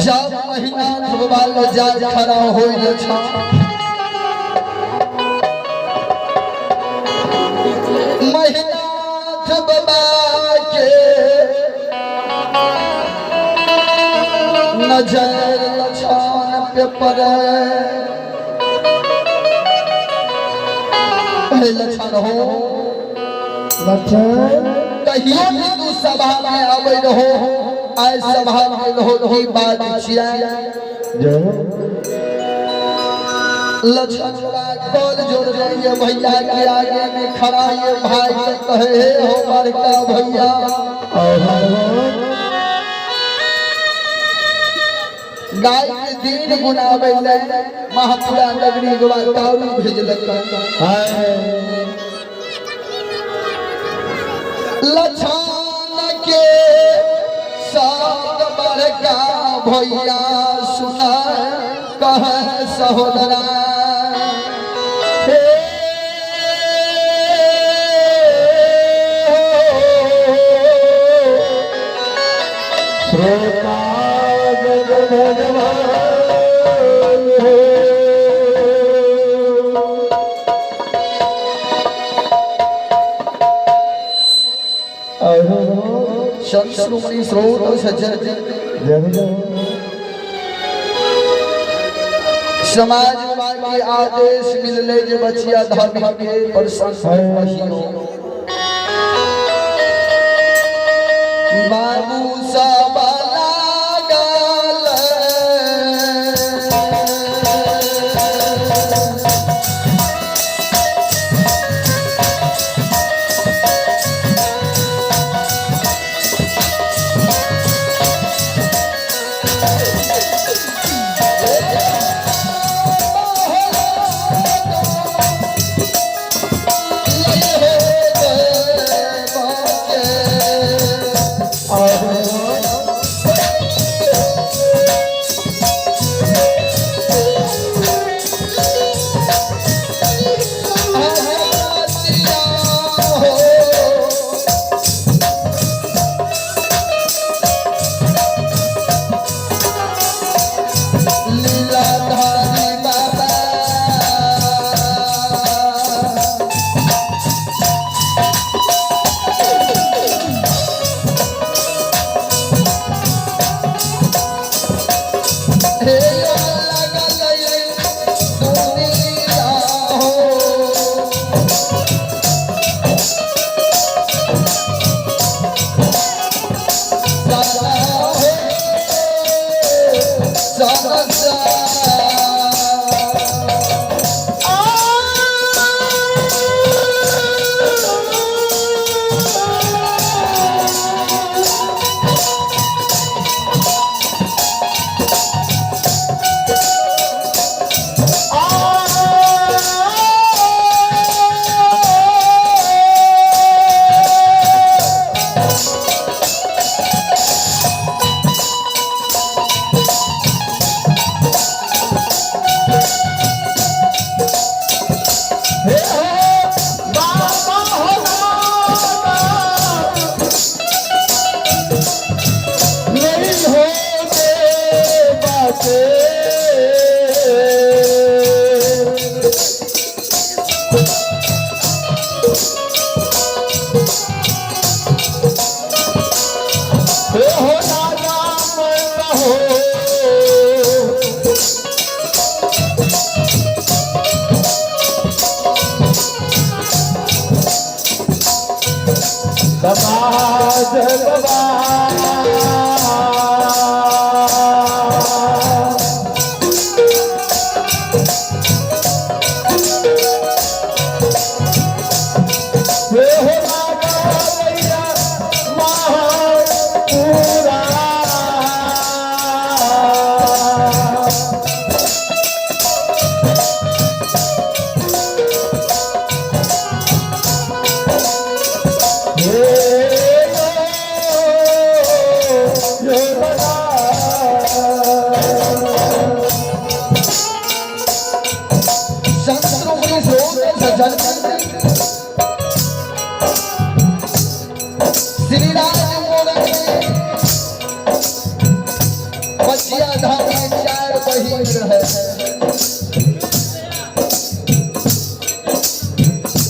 जब महिनाथ बाबा जा खड़ा होइल छ महिनाथ बाबा के नजर लछन पे पड़े लछन हो कहियो भी तू सभा में आवे रहो आय सभा में रहो की बात छिया लछन कौल जोड़ रही भैया के आगे में खड़ा ये भाई के कहे हे हो बड़का भैया गाय के दिन गुनावे ले महापुरा नगरी गवा तारू भेजलक लछन के साथ बड़का भैया सुना कह सहोदरा श्रोमणी स्रोत सज्जन समाज के आदेश मिलले जे बचिया धर्म के प्रशंसा बाबू सब लागल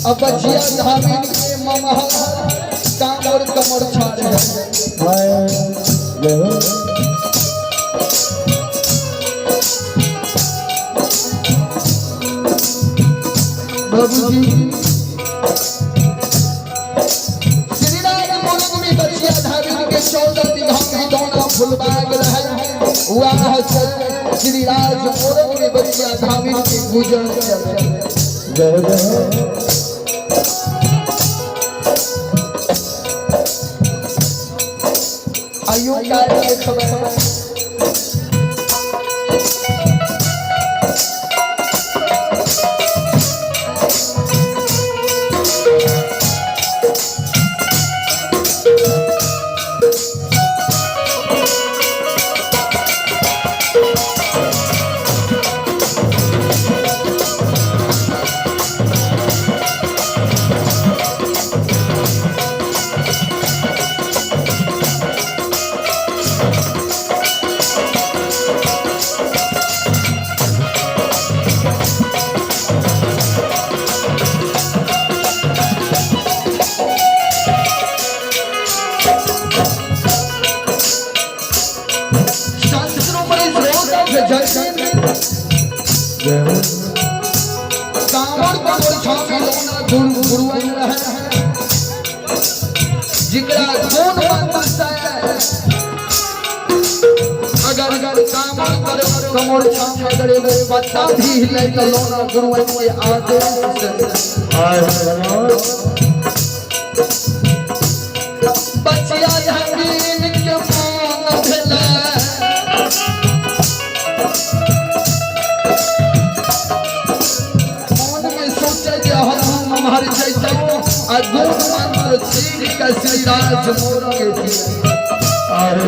अब बचिया धामीन के ममहा कांवर कमर छाड़ बाबूजी श्री राम मुलक में बचिया धामीन के 14 बीघा में दोना फुलबाग रहे हुआ है श्री राज मुलक में बचिया धामीन के गुजर जय आयु का खबर जिकरा कौन बनता है अगर कामर करे कमर छाम करे वो पत्ता भी हिले तो लोना गुरुवन के आदेश बचिया जंगीन के मान भेला मन में सोचे जे हम हमारे जैसे अद्भुत मंत्र श्री का श्री राज मोर के दिए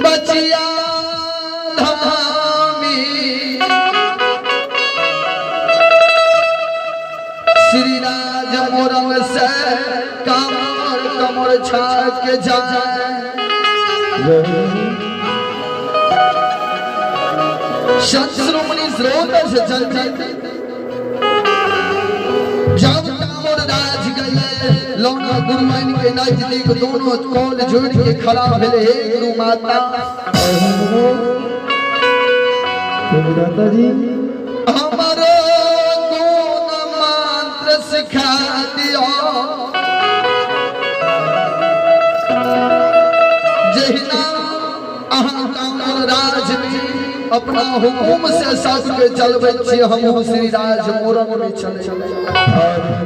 बचिया धामी श्री राज मोरंग से कमर कमर छाक जाए शत्रुमुनि स्रोत से जल जब कामर राज गए लौना गुरुमान के नजदीक दोनों कौल जोड़ के खड़ा भेले हे गुरु माता जी हमारो गुण मंत्र सिखा दियो जहिना अहाँ कामर राज में अपना हुकुम से सबके चलबै छी हम श्री राज मोरंग में चले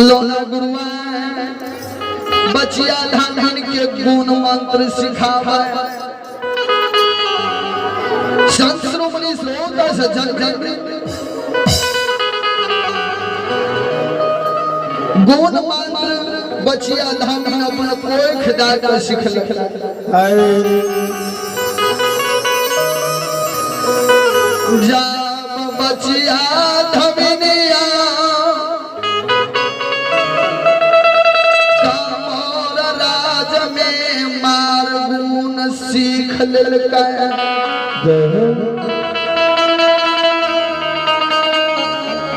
लोना गुरुआ बचिया धान के गुण मंत्र सिखावे संस्कृति श्लोक से जन गुण मंत्र बचिया धान अपन कोई खिदा कर सिखल जब बचिया धमिनिया सीख ललका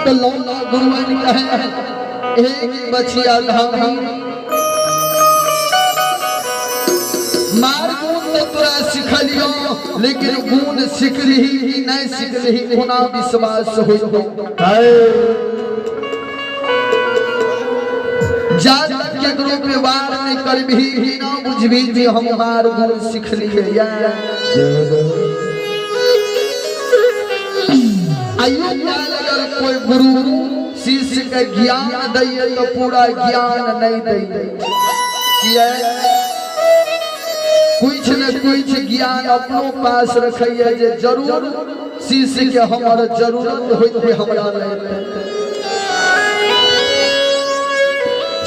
तो लौला गुरुआन कहे एक बचिया धामी मार गुण तो तोरा सिखलियो लेकिन गुण सीख रही नहीं सीख रही कोना विश्वास हो जात के गुरु के वार नहीं कर भी ना बुझबी भी हम मार गुण सीख लिए आइयो अगर कोई गुरु शिष्य के ज्ञान दे तो पूरा ज्ञान नहीं दे किया कुछ न कुछ ज्ञान अपनो पास रखिए जे जरूर शिष्य के हमारा जरूरत होते हमरा नहीं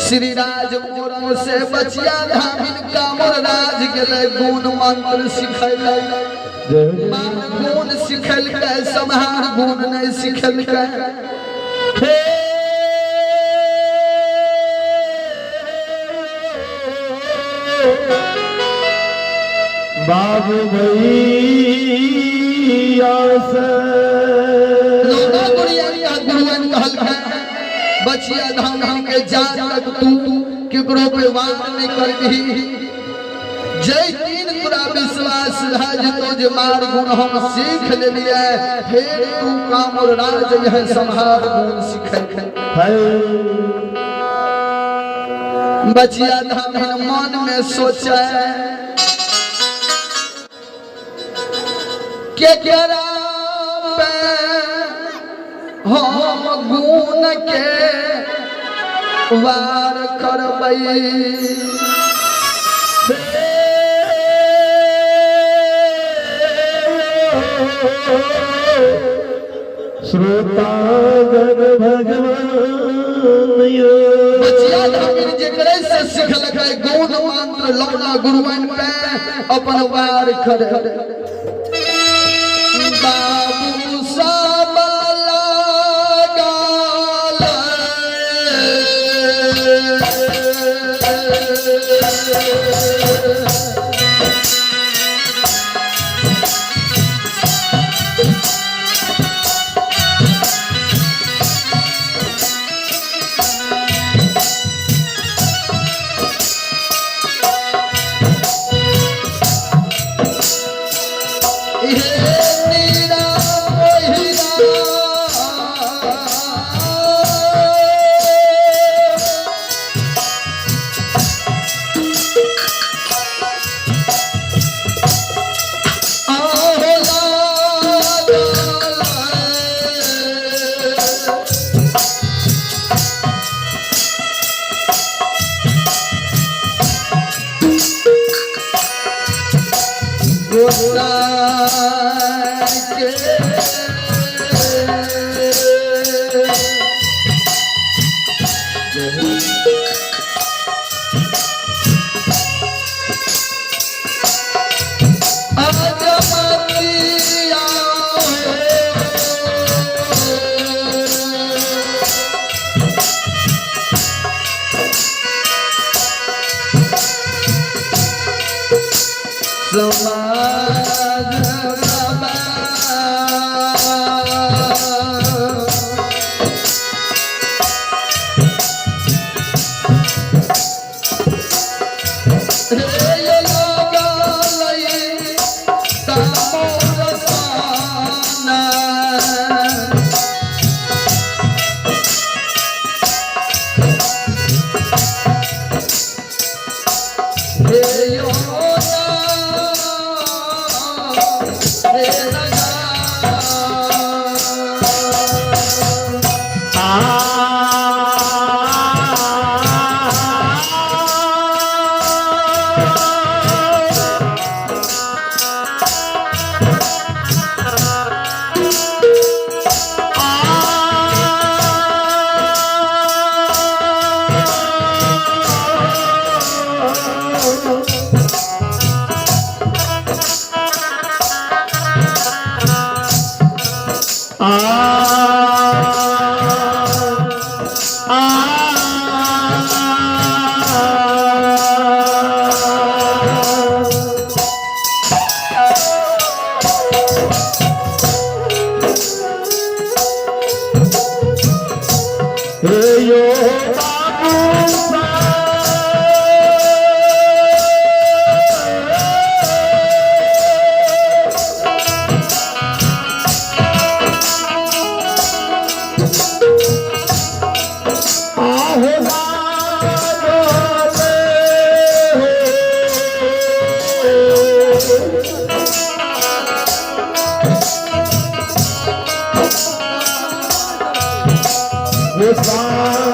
श्री राज मोरंग से बचिया धामिन कामर राज गेले गुण मंत्र सिखैले गुण सिखल के समार गुण नहीं सिखल के बाबू भैया से लोना गुड़िया गुरुवन कहल है बचिया धाम के जात तक तू केकरो पे वार नहीं करबी जय तीन तोरा विश्वास है जे तो जे मार गुण हम सीख लेलिए फिर तू कामर राज यह संहार गुण सीखे बचिया धाम मन में सोचे के केरा पे हम गुण के वार करबै श्रोतागण भगवान बचिया धामिन जेकरे से सिखलक है गुण मंत्र लौना गुरुवन पे अपन वार कर बाबू सब Yes,